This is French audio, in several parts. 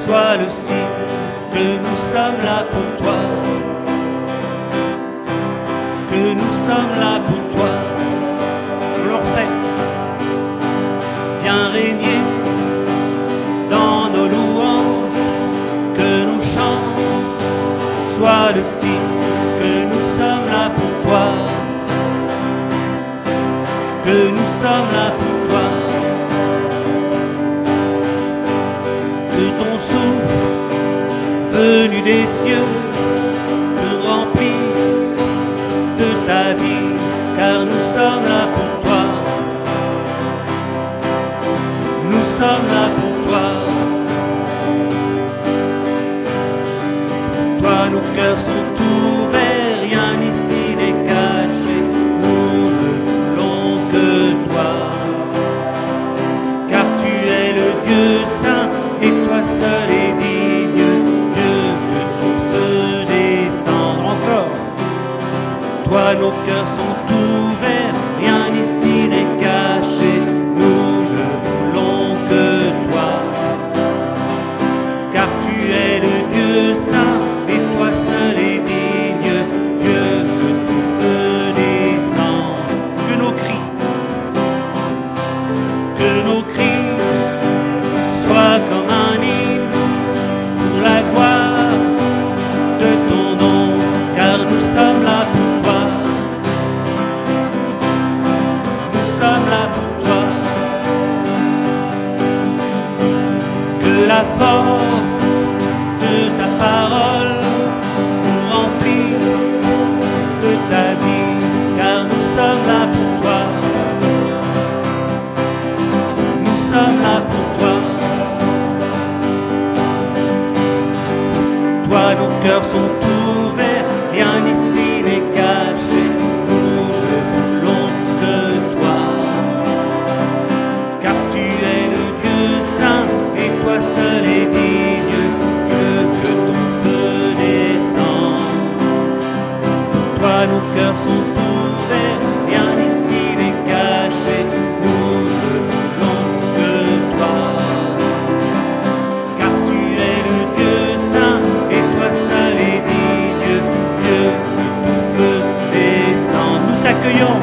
soit le signe que nous sommes là pour toi, que nous sommes là pour toi. On le refait. Viens régner dans nos louanges, que nos chants soient le signe que nous sommes là pour toi, que nous sommes là pour toi. Que ton souffle venu des cieux nous remplisse de ta vie, car nous sommes là pour toi. Nous sommes là pour toi. Pour toi, nos cœurs sont ouverts, rien ici n'est caché. Nous ne voulons que toi, car tu es le Dieu saint et toi seul est digne. Dieu, que ton feu descende encore. Toi, nos cœurs sont ouverts, rien ici n'est caché. Nous ne voulons que toi, car tu es le Dieu saint et toi seul est digne. Dieu, que ton feu descende. Que nos cris soient comme un hymne pour la gloire de ton nom, car nous sommes là pour toi. Nous sommes là pour toi. Que la force de ta parole nous remplisse de ta vie, car nous sommes là pour toi. Nous sommes là pour toi. Pour toi, nos cœurs sont ouverts, rien ici n'est caché. Nous ne voulons que toi, car tu es le Dieu saint et toi seul est digne. Dieu, que ton feu descende. Pour toi, nos cœurs sont ouverts, rien ici n'est caché. Nous ne voulons que toi, car tu es le Dieu saint et toi seul est digne. Dieu, que ton feu descende. Nous t'accueillons.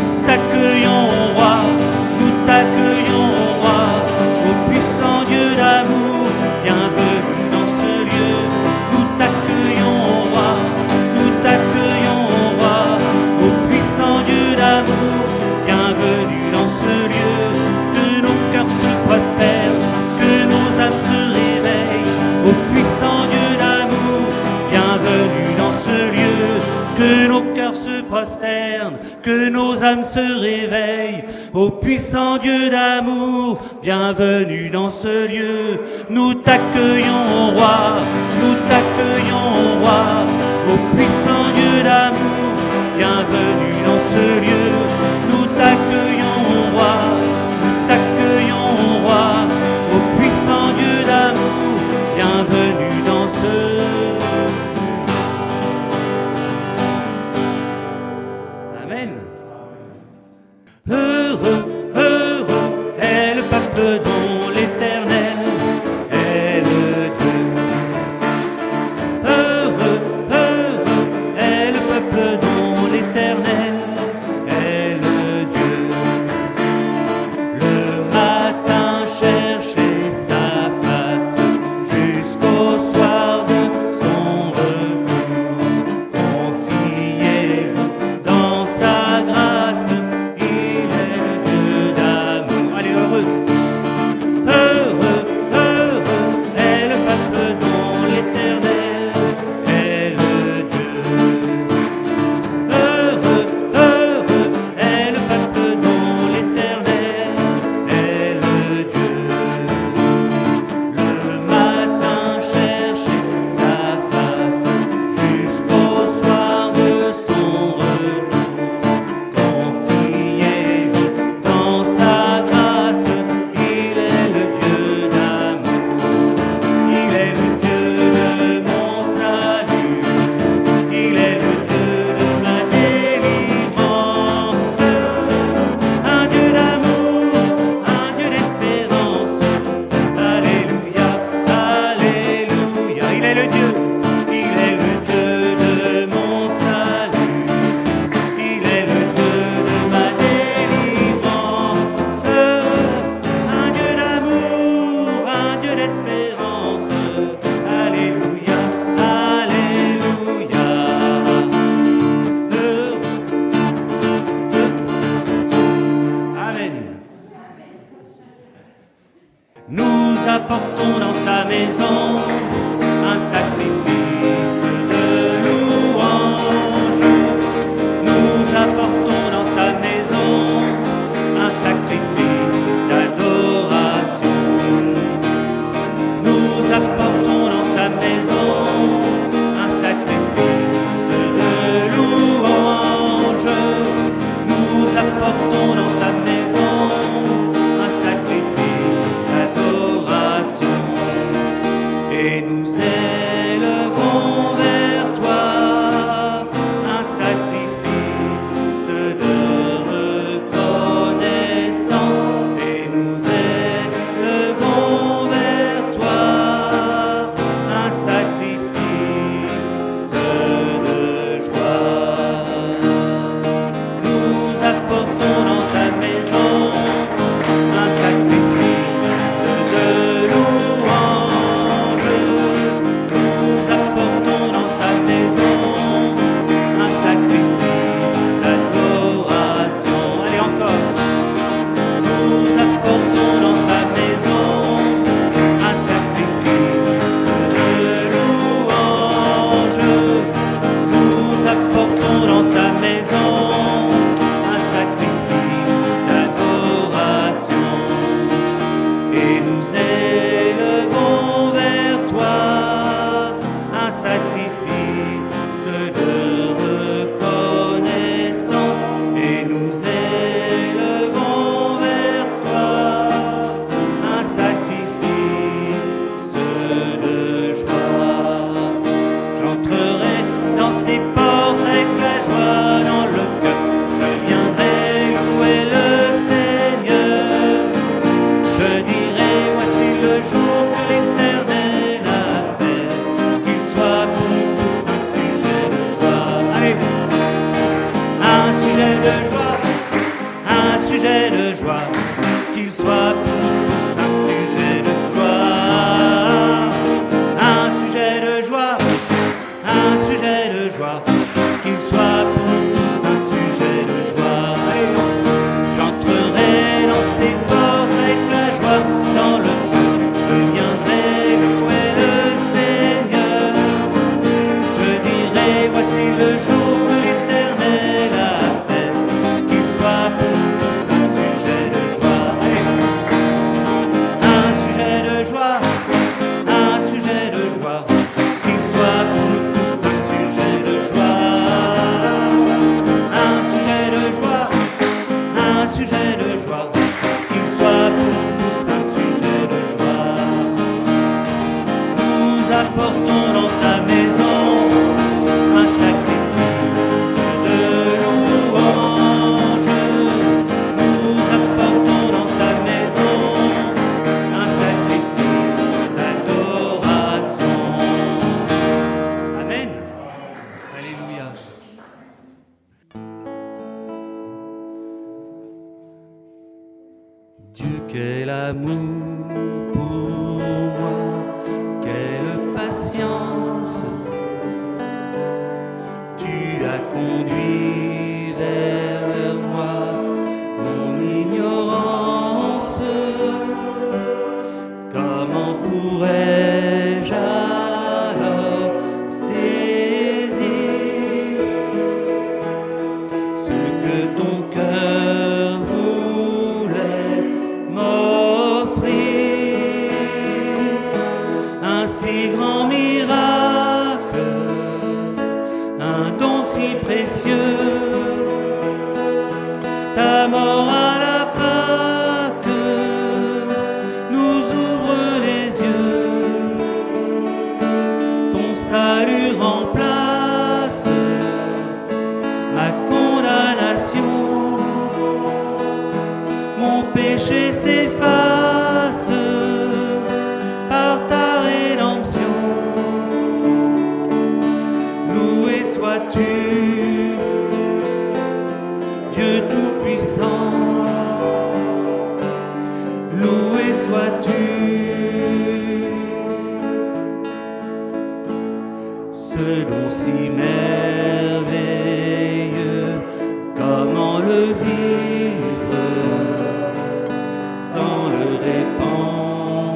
Nous t'accueillons au roi. Nous t'accueillons au roi. Ô puissant Dieu d'amour, bienvenue dans ce lieu. Nous t'accueillons au roi. Nous t'accueillons au roi. Ô puissant Dieu d'amour, bienvenue dans ce lieu. Que nos cœurs se prosternent, que nos âmes se réveillent. Ô puissant Dieu d'amour, bienvenue dans ce lieu. Que nos cœurs se prosternent, que nos âmes se réveillent. Ô puissant Dieu d'amour, bienvenue dans ce lieu. Nous t'accueillons au roi, nous t'accueillons au roi. Ô puissant Dieu d'amour, bienvenue dans ce lieu. Nous t'accueillons au roi, nous t'accueillons au roi. Ô puissant Dieu d'amour, bienvenue dans ce lieu. Amen. Heureux, heureux est le peuple dont l'Éternel est le Dieu. Heureux, heureux est le peuple dont l'Éternel est Nous apportons dans ta maison un sacrifice de louange. Nous apportons dans ta maison un sacrifice d'adoration. Nous apportons dans ta maison un sacrifice de louange. Nous apportons dans ta maison un sacrifice d'adoration. Et nous élevons vers toi un sacrifice de reconnaissance. Et nous élevons vers toi un sacrifice de joie. Nous apportons dans ta maison un sacrifice de louange. Nous apportons dans ta maison un sacrifice d'adoration. Allez encore. Nous apportons dans ta maison un sacrifice de louange. Nous apportons dans ta maison un sacrifice d'adoration. Et nous élevons vers toi un sacrifice de reconnaissance. Et nous élevons vers toi un sacrifice de joie. J'entrerai dans ces portes avec la joie dans le cœur. Je viendrai louer le Seigneur. Je dirai, voici le jour que l'Éternel a fait, qu'il soit pour nous tous un sujet de joie. Allez, un sujet de joie, un sujet de joie, qu'il soit pour nous tous un sujet de joie. Un sujet de joie, un sujet de joie, qu'il soit pour nous tous un sujet de joie. Allez, j'entrerai dans ces portes avec la joie dans le cœur. Je viendrai louer le Seigneur. Je dirai, voici le jour que l'Éternel a fait, qu'il soit pour nous tous un sujet de joie. Allez, un sujet de joie, un sujet de joie, qu'il soit pour nous tous un sujet de joie. Un sujet de joie, un sujet de joie, qu'il soit pour nous tous un sujet de joie. Nous apportons dans ta maison un sacrifice de louange. Nous apportons dans ta maison un sacrifice d'adoration. Amen. Alléluia. Dieu, quel amour pour moi, quelle patience. Tu as conduit vers moi mon ignorance. Comment pourrais-je alors saisir ce que ton cœur voulait m'offrir? Un si grand miracle, un don si précieux, ta mort à la Pâque nous ouvre les yeux. Ton salut remplace ma condamnation, mon péché s'efface par ta rédemption. Loué sois-tu, Dieu Tout-Puissant, loué sois-tu. Ce don si merveilleux, comment le vivre sans le répandre?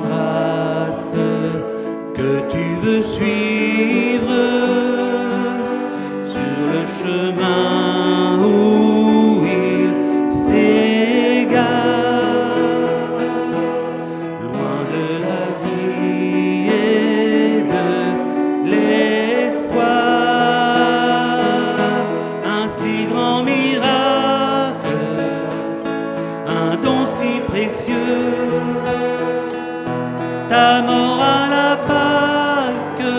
que tu veux suivre sur le chemin où il s'égare, loin de la vie et de l'espoir. Un si grand miracle, un don si précieux, ta mort à la Pâque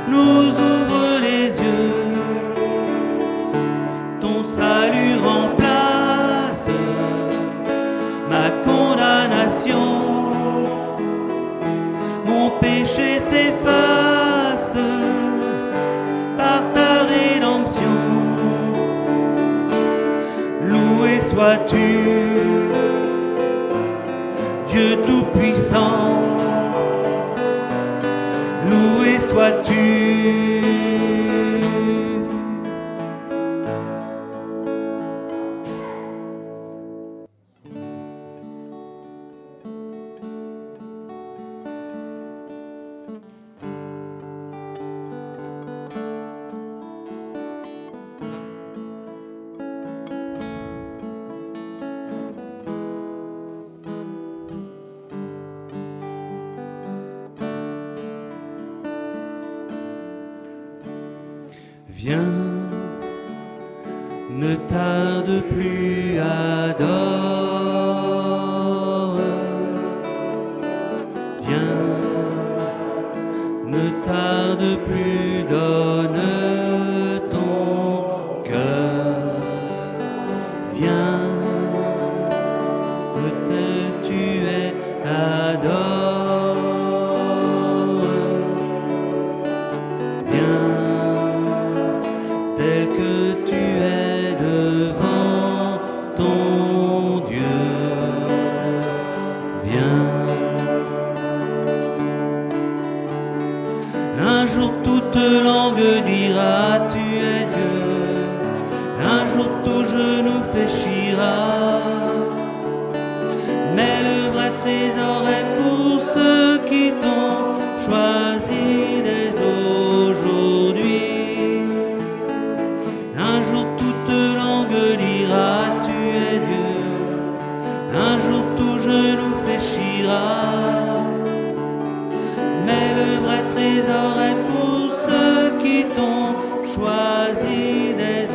nous ouvre les yeux. Ton salut remplace ma condamnation, mon péché s'efface par ta rédemption. Loué sois-tu, Dieu Tout-Puissant, loué sois-tu. Viens, ne tarde plus, adore. Viens, ne tarde plus, donne ton cœur. Viens, peut-être tu es, adore. Viens, tel que tu es devant ton Dieu. Viens. Un jour toute langue dira tu es Dieu. Un jour tout genou fléchira. Mais le vrai trésor est pour ceux qui t'ont choisi dès aujourd'hui. Un jour toute langue dira tu es Dieu. Un jour tout genou fléchira. Mais le vrai trésor est pour ceux qui t'ont choisi dès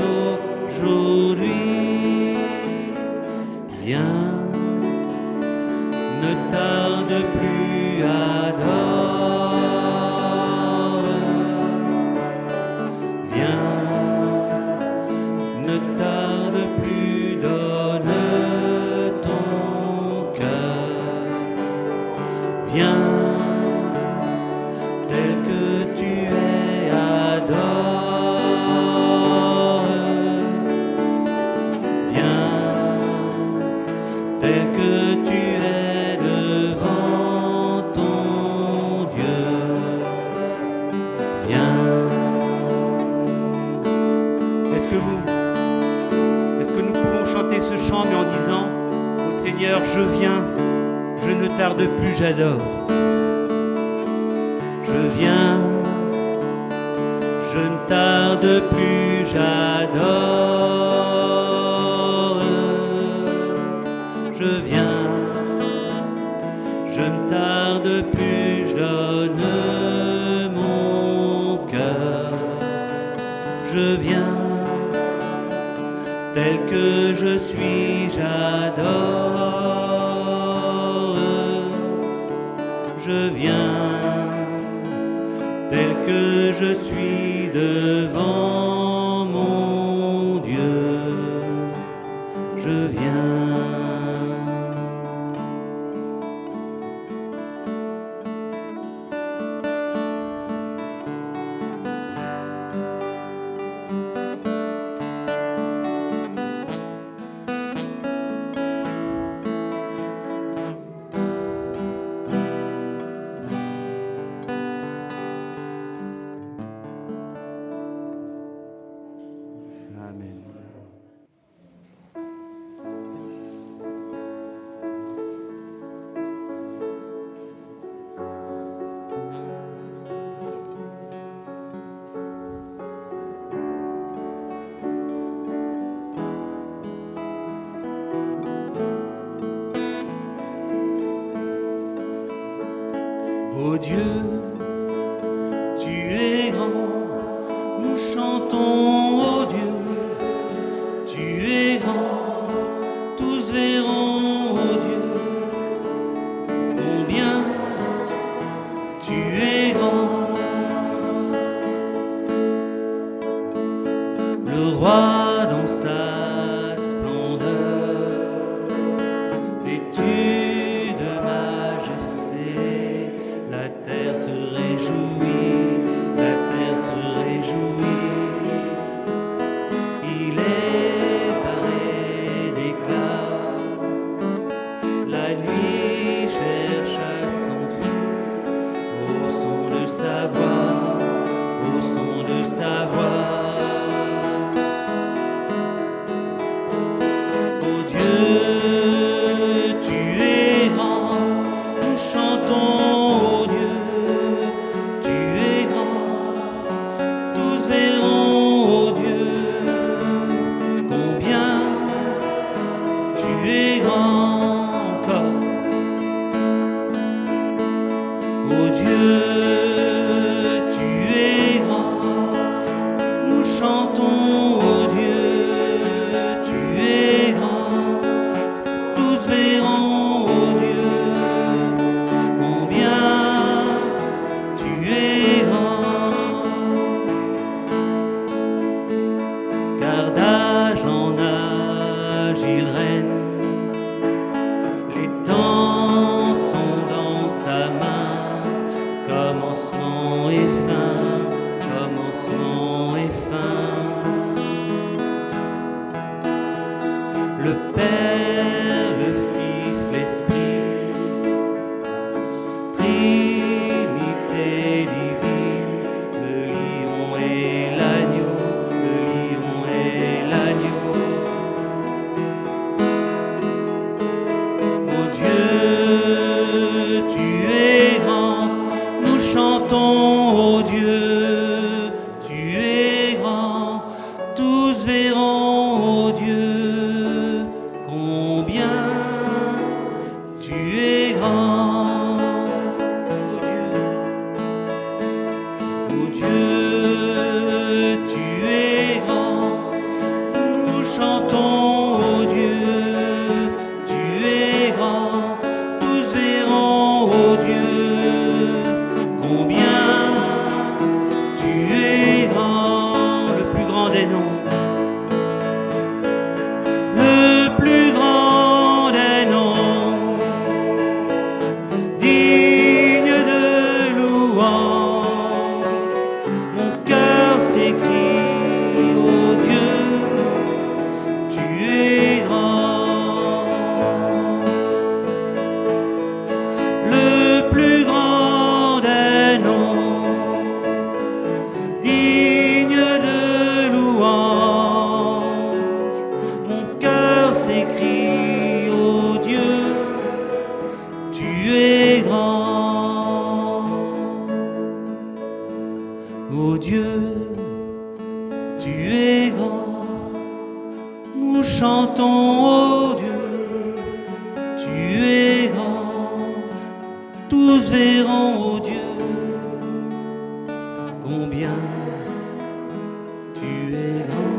aujourd'hui. Viens, ne tarde plus, adore. Viens, ne tarde plus, donne ton cœur. Viens, tel que tu es, adore. Viens, tel que tu es devant ton Dieu. Viens. Est-ce que nous pouvons chanter ce chant mais en disant au Seigneur, je viens, je ne tarde plus, j'adore. Je viens, je ne tarde plus, j'adore. Je viens, je ne tarde plus, je donne mon cœur. Je viens, tel que je suis, j'adore. Je viens, tel que je suis devant mon Dieu. Je viens. Ô Dieu, tu es grand, nous chantons, ô Dieu, tu es grand, tous verront, ô Dieu, combien tu es grand. Le roi dans sa splendeur, vêtu de majesté, la terre se réjouit, la terre se réjouit. Il est paré d'éclat, la nuit cherche à s'enfuir, au son de sa voix, au son de sa voix. Le Père, le Fils, l'Esprit, Trinité divine, le lion et l'agneau, le lion et l'agneau. Ô Dieu, tu es grand, nous chantons, ô Dieu, tu es grand, tous verront, ô Dieu. Ô Dieu, tu es grand, nous chantons, ô Dieu, tu es grand, tous verront, ô Dieu, combien tu es grand.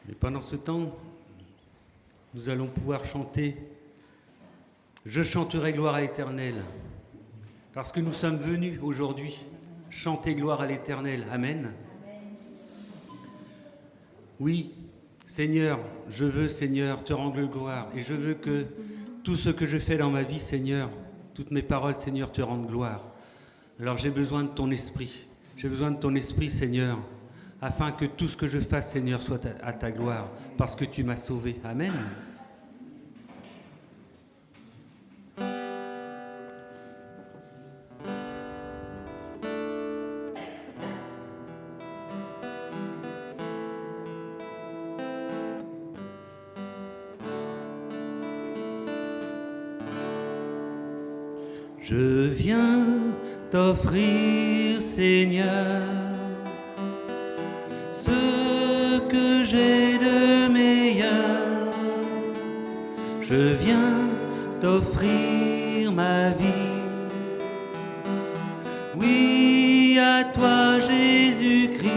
Et pendant ce temps, nous allons pouvoir chanter « Je chanterai gloire à l'Éternel » parce que nous sommes venus aujourd'hui chanter gloire à l'Éternel. Amen. Oui, Seigneur, je veux, Seigneur, te rendre gloire et je veux que tout ce que je fais dans ma vie, Seigneur, toutes mes paroles, Seigneur, te rendent gloire. Alors j'ai besoin de ton esprit. J'ai besoin de ton esprit, Seigneur, afin que tout ce que je fasse, Seigneur, soit à ta gloire, parce que tu m'as sauvé. Amen. Je viens t'offrir, Seigneur, ce que j'ai de meilleur. Je viens t'offrir ma vie. Oui, à toi Jésus-Christ,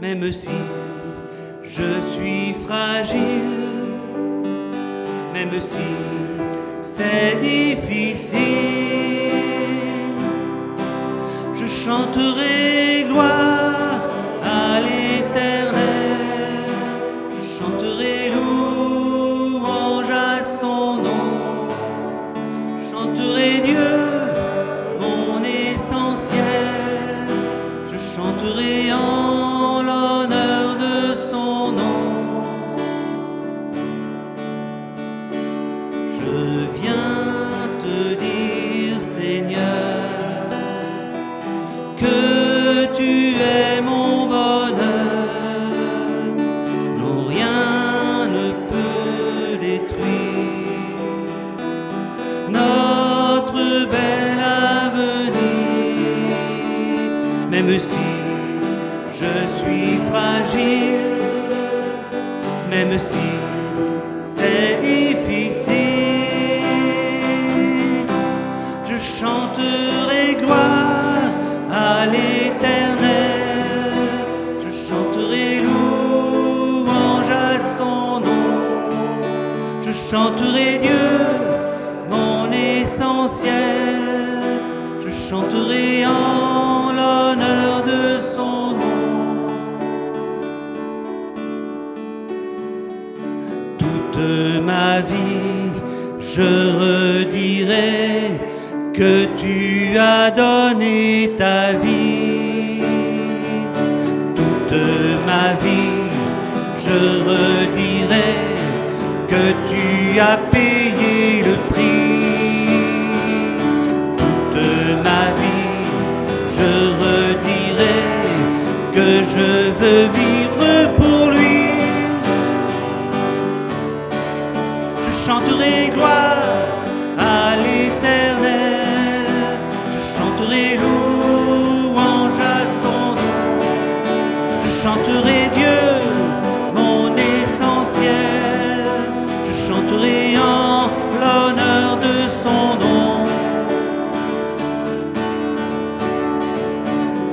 même si je suis fragile, même si c'est difficile, je chanterai gloire à l'Éternel, je chanterai louange à son nom, je chanterai Dieu, mon essentiel, je chanterai en l'honneur de son nom. Je viens te dire, Seigneur, que tu es mon bonheur. Non, rien ne peut détruire notre bel avenir. Même si je suis fragile, même si c'est difficile, je chanterai gloire à l'Éternel, je chanterai louange à son nom, je chanterai Dieu, mon essentiel, je chanterai en l'honneur de son nom. Toute ma vie, je redirai que tu as donné ta vie. Toute ma vie, je redirai que tu as payé le prix. Toute ma vie, je redirai que je veux vivre pour lui. Je chanterai gloire à l'Éternel, je chanterai louange à son nom, je chanterai Dieu, mon essentiel, je chanterai en l'honneur de son nom.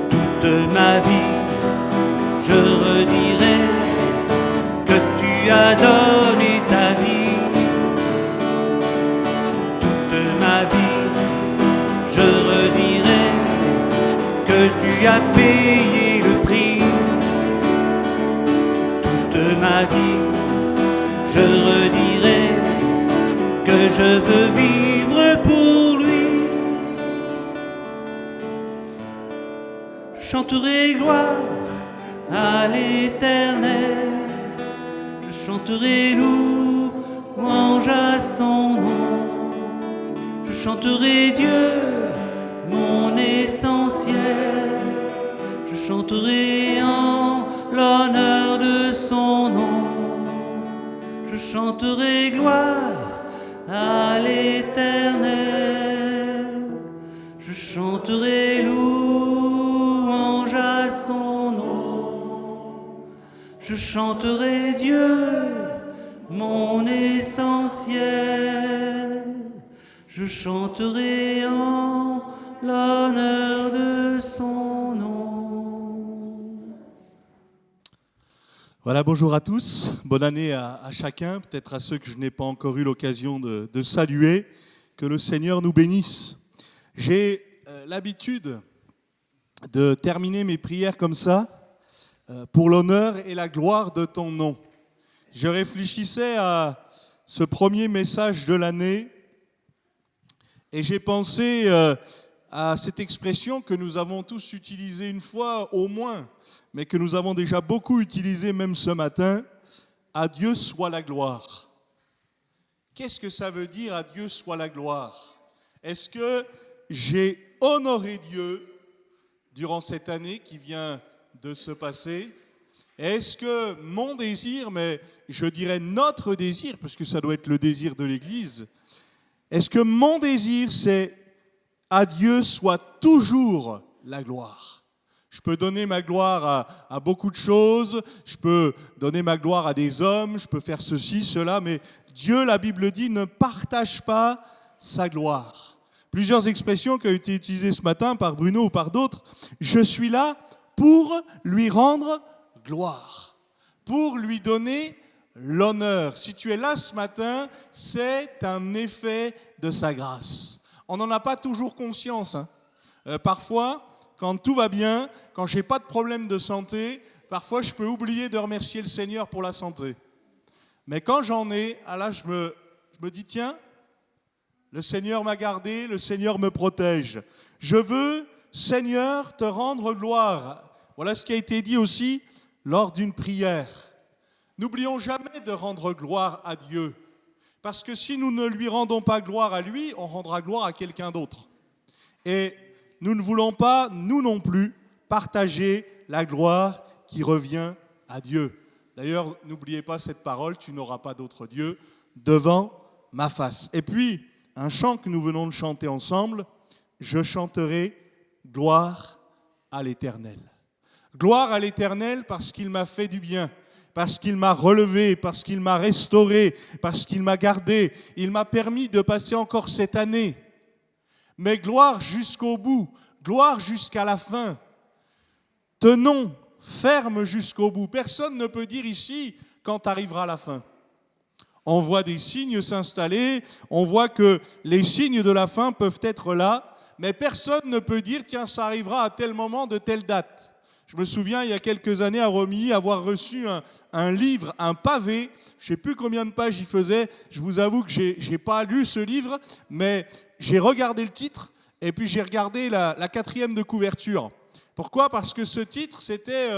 Toute ma vie, je redirai que tu as donné ta vie. Ma vie, je redirai que tu as payé le prix. Toute ma vie, je redirai que je veux vivre pour lui. Je chanterai gloire à l'Éternel, je chanterai louange à son nom. Je chanterai Dieu, mon essentiel, je chanterai en l'honneur de son nom, je chanterai gloire à l'Éternel, je chanterai louange à son nom, je chanterai Dieu, mon essentiel, je chanterai en l'honneur de son nom. Voilà, bonjour à tous. Bonne année à chacun, peut-être à ceux que je n'ai pas encore eu l'occasion de saluer. Que le Seigneur nous bénisse. J'ai l'habitude de terminer mes prières comme ça, pour l'honneur et la gloire de ton nom. Je réfléchissais à ce premier message de l'année, et j'ai pensé à cette expression que nous avons tous utilisée une fois au moins, mais que nous avons déjà beaucoup utilisée même ce matin, « À Dieu soit la gloire ». Qu'est-ce que ça veut dire « À Dieu soit la gloire » ? Est-ce que j'ai honoré Dieu durant cette année qui vient de se passer ? Est-ce que mon désir, mais je dirais notre désir, parce que ça doit être le désir de l'Église, est-ce que mon désir, c'est « à Dieu soit toujours la gloire ». Je peux donner ma gloire à beaucoup de choses, je peux donner ma gloire à des hommes, je peux faire ceci, cela, mais Dieu, la Bible dit, ne partage pas sa gloire. Plusieurs expressions qui ont été utilisées ce matin par Bruno ou par d'autres. Je suis là pour lui rendre gloire, pour lui donner l'honneur. Si tu es là ce matin, c'est un effet de sa grâce. On n'en a pas toujours conscience. Parfois, quand tout va bien, quand je n'ai pas de problème de santé, parfois je peux oublier de remercier le Seigneur pour la santé. Mais quand j'en ai, là je me dis, tiens, le Seigneur m'a gardé, le Seigneur me protège. Je veux, Seigneur, te rendre gloire. Voilà ce qui a été dit aussi lors d'une prière. N'oublions jamais de rendre gloire à Dieu. Parce que si nous ne lui rendons pas gloire à lui, on rendra gloire à quelqu'un d'autre. Et nous ne voulons pas, nous non plus, partager la gloire qui revient à Dieu. D'ailleurs, n'oubliez pas cette parole, tu n'auras pas d'autre Dieu devant ma face. Et puis, un chant que nous venons de chanter ensemble, je chanterai gloire à l'Éternel. Gloire à l'Éternel parce qu'il m'a fait du bien, parce qu'il m'a relevé, parce qu'il m'a restauré, parce qu'il m'a gardé. Il m'a permis de passer encore cette année. Mais gloire jusqu'au bout, gloire jusqu'à la fin. Tenons ferme jusqu'au bout. Personne ne peut dire ici quand arrivera la fin. On voit des signes s'installer, on voit que les signes de la fin peuvent être là, mais personne ne peut dire, tiens, ça arrivera à tel moment de telle date. Je me souviens, il y a quelques années à Romilly, avoir reçu un livre, un pavé, je ne sais plus combien de pages il faisait, je vous avoue que je n'ai pas lu ce livre, mais j'ai regardé le titre, et puis j'ai regardé la 4e de couverture. Pourquoi ? Parce que ce titre, c'était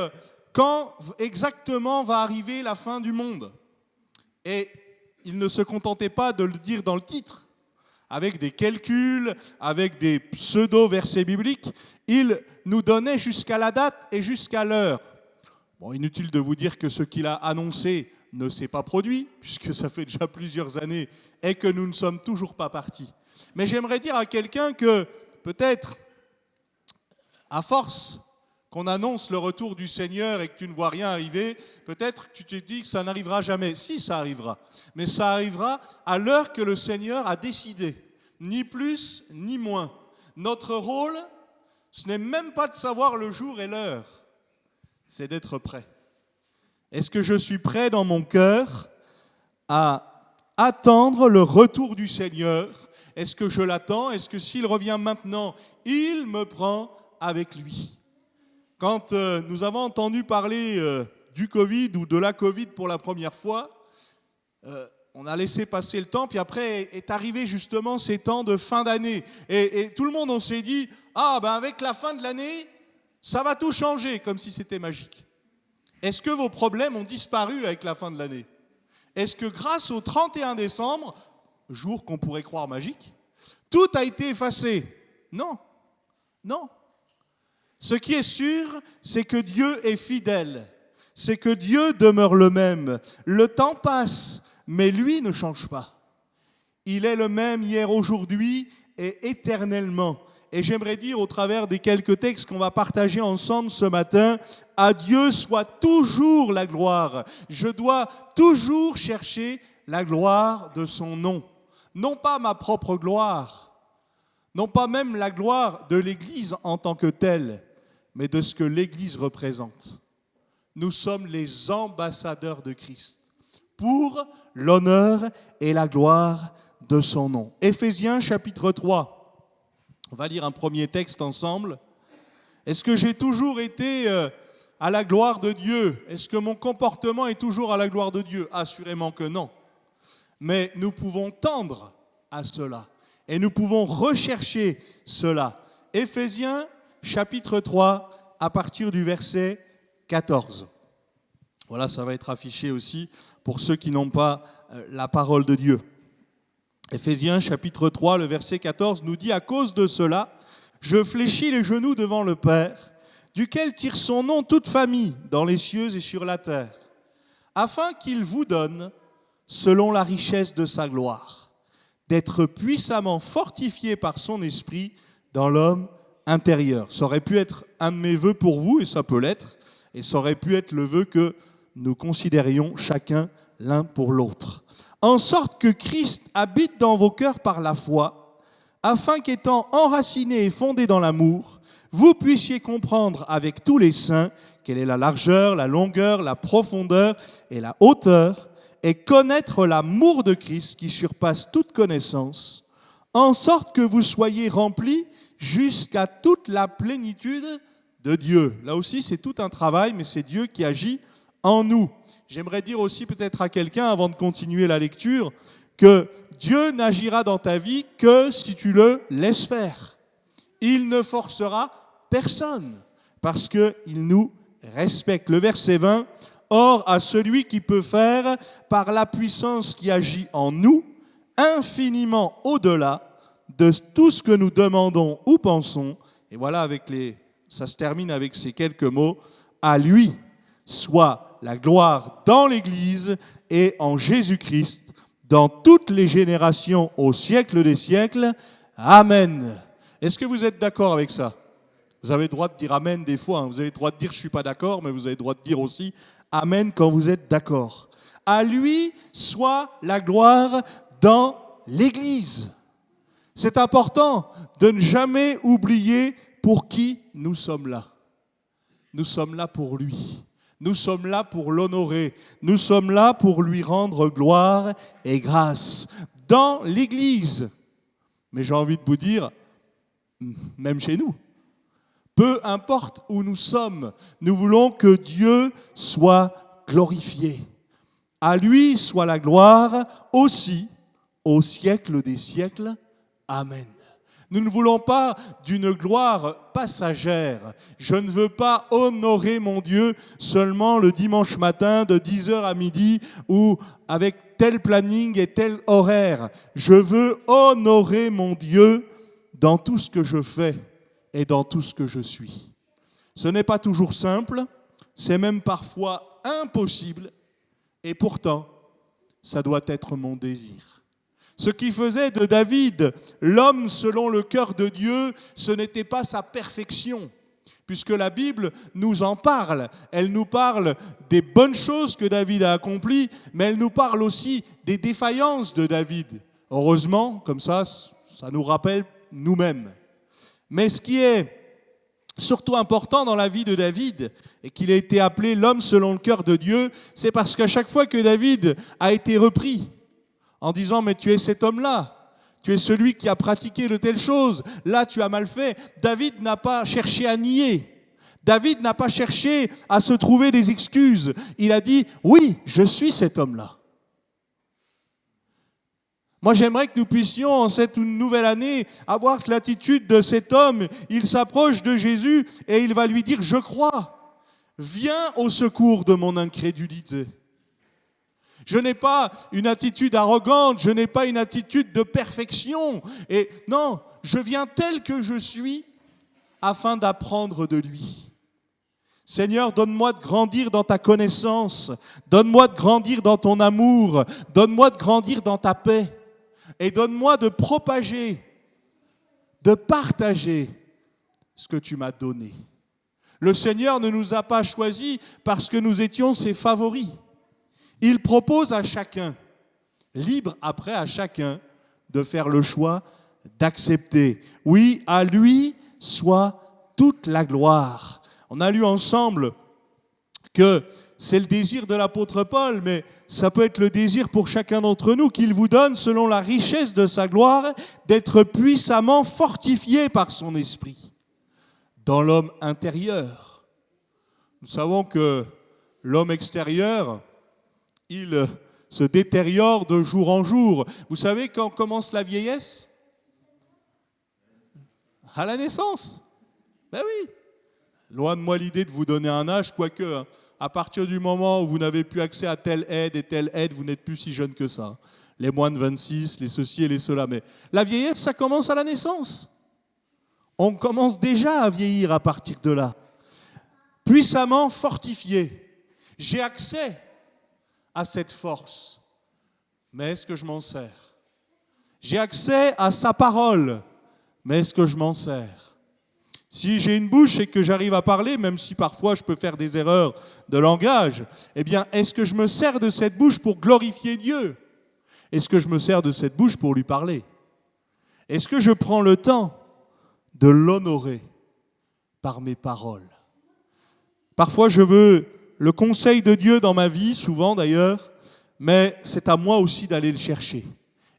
quand exactement va arriver la fin du monde. Et il ne se contentait pas de le dire dans le titre, avec des calculs, avec des pseudo-versets bibliques. Il nous donnait jusqu'à la date et jusqu'à l'heure. Bon, inutile de vous dire que ce qu'il a annoncé ne s'est pas produit, puisque ça fait déjà plusieurs années et que nous ne sommes toujours pas partis. Mais j'aimerais dire à quelqu'un que peut-être, à force qu'on annonce le retour du Seigneur et que tu ne vois rien arriver, peut-être que tu te dis que ça n'arrivera jamais. Si, ça arrivera. Mais ça arrivera à l'heure que le Seigneur a décidé. Ni plus, ni moins. Notre rôle, ce n'est même pas de savoir le jour et l'heure. C'est d'être prêt. Est-ce que je suis prêt dans mon cœur à attendre le retour du Seigneur ? Est-ce que je l'attends ? Est-ce que s'il revient maintenant, il me prend avec lui ? Quand nous avons entendu parler du Covid ou de la Covid pour la première fois, on a laissé passer le temps, puis après est arrivé justement ces temps de fin d'année. Et tout le monde, on s'est dit, avec la fin de l'année, ça va tout changer, comme si c'était magique. Est-ce que vos problèmes ont disparu avec la fin de l'année ? Est-ce que grâce au 31 décembre, jour qu'on pourrait croire magique, tout a été effacé ? Non, non. Ce qui est sûr, c'est que Dieu est fidèle, c'est que Dieu demeure le même. Le temps passe, mais lui ne change pas. Il est le même hier, aujourd'hui et éternellement. Et j'aimerais dire au travers des quelques textes qu'on va partager ensemble ce matin, à Dieu soit toujours la gloire. Je dois toujours chercher la gloire de son nom. Non pas ma propre gloire, non pas même la gloire de l'Église en tant que telle, mais de ce que l'Église représente. Nous sommes les ambassadeurs de Christ pour l'honneur et la gloire de son nom. Éphésiens chapitre 3. On va lire un premier texte ensemble. Est-ce que j'ai toujours été à la gloire de Dieu ? Est-ce que mon comportement est toujours à la gloire de Dieu ? Assurément que non. Mais nous pouvons tendre à cela et nous pouvons rechercher cela. Éphésiens chapitre 3, à partir du verset 14. Voilà, ça va être affiché aussi pour ceux qui n'ont pas la parole de Dieu. Éphésiens chapitre 3, le verset 14 nous dit « À cause de cela, je fléchis les genoux devant le Père, duquel tire son nom toute famille dans les cieux et sur la terre, afin qu'il vous donne, selon la richesse de sa gloire, d'être puissamment fortifié par son esprit dans l'homme intérieur. Ça aurait pu être un de mes vœux pour vous, et ça peut l'être, et ça aurait pu être le vœu que nous considérions chacun l'un pour l'autre. En sorte que Christ habite dans vos cœurs par la foi, afin qu'étant enracinés et fondés dans l'amour, vous puissiez comprendre avec tous les saints quelle est la largeur, la longueur, la profondeur et la hauteur, et connaître l'amour de Christ qui surpasse toute connaissance, en sorte que vous soyez remplis jusqu'à toute la plénitude de Dieu. Là aussi, c'est tout un travail, mais c'est Dieu qui agit en nous. J'aimerais dire aussi peut-être à quelqu'un, avant de continuer la lecture, que Dieu n'agira dans ta vie que si tu le laisses faire. Il ne forcera personne, parce qu'il nous respecte. Le verset 20, « Or, à celui qui peut faire, par la puissance qui agit en nous, infiniment au-delà de tout ce que nous demandons ou pensons. » Et voilà, ça se termine avec ces quelques mots. « À lui soit la gloire dans l'Église et en Jésus-Christ, dans toutes les générations au siècle des siècles. Amen. » Est-ce que vous êtes d'accord avec ça? Vous avez le droit de dire Amen des fois. Vous avez le droit de dire je ne suis pas d'accord, mais vous avez le droit de dire aussi Amen quand vous êtes d'accord. À lui soit la gloire dans l'Église. C'est important de ne jamais oublier pour qui nous sommes là. Nous sommes là pour lui. Nous sommes là pour l'honorer. Nous sommes là pour lui rendre gloire et grâce. Dans l'Église. Mais j'ai envie de vous dire, même chez nous, peu importe où nous sommes, nous voulons que Dieu soit glorifié. À lui soit la gloire aussi au siècle des siècles. Amen. Nous ne voulons pas d'une gloire passagère. Je ne veux pas honorer mon Dieu seulement le dimanche matin de 10h à midi ou avec tel planning et tel horaire. Je veux honorer mon Dieu dans tout ce que je fais et dans tout ce que je suis. Ce n'est pas toujours simple, c'est même parfois impossible, et pourtant, ça doit être mon désir. Ce qui faisait de David l'homme selon le cœur de Dieu, ce n'était pas sa perfection, puisque la Bible nous en parle. Elle nous parle des bonnes choses que David a accomplies, mais elle nous parle aussi des défaillances de David. Heureusement, comme ça nous rappelle nous-mêmes. Mais ce qui est surtout important dans la vie de David, et qu'il a été appelé l'homme selon le cœur de Dieu, c'est parce qu'à chaque fois que David a été repris, en disant « mais tu es cet homme-là, tu es celui qui a pratiqué de telles choses, là tu as mal fait », David n'a pas cherché à nier. David n'a pas cherché à se trouver des excuses. Il a dit « oui, je suis cet homme-là ». Moi, j'aimerais que nous puissions, en cette nouvelle année, avoir l'attitude de cet homme. Il s'approche de Jésus et il va lui dire « Je crois, viens au secours de mon incrédulité ». Je n'ai pas une attitude arrogante, je n'ai pas une attitude de perfection. Et non, je viens tel que je suis afin d'apprendre de lui. Seigneur, donne-moi de grandir dans ta connaissance, donne-moi de grandir dans ton amour, donne-moi de grandir dans ta paix. Et donne-moi de propager, de partager ce que tu m'as donné. Le Seigneur ne nous a pas choisis parce que nous étions ses favoris. Il propose à chacun, libre après à chacun, de faire le choix d'accepter. Oui, à lui soit toute la gloire. On a lu ensemble que c'est le désir de l'apôtre Paul, mais ça peut être le désir pour chacun d'entre nous, qu'il vous donne, selon la richesse de sa gloire, d'être puissamment fortifié par son esprit dans l'homme intérieur. Nous savons que l'homme extérieur, il se détériore de jour en jour. Vous savez quand commence la vieillesse? À la naissance. Ben oui. Loin de moi l'idée de vous donner un âge, quoique... À partir du moment où vous n'avez plus accès à telle aide et telle aide, vous n'êtes plus si jeune que ça. Les moins de 26, les ceci et les cela. Mais la vieillesse, ça commence à la naissance. On commence déjà à vieillir à partir de là. Puissamment fortifié. J'ai accès à cette force. Mais est-ce que je m'en sers? J'ai accès à sa parole. Mais est-ce que je m'en sers? Si j'ai une bouche et que j'arrive à parler, même si parfois je peux faire des erreurs de langage, eh bien, est-ce que je me sers de cette bouche pour glorifier Dieu? Est-ce que je me sers de cette bouche pour lui parler? Est-ce que je prends le temps de l'honorer par mes paroles? Parfois, je veux le conseil de Dieu dans ma vie, souvent d'ailleurs, mais c'est à moi aussi d'aller le chercher.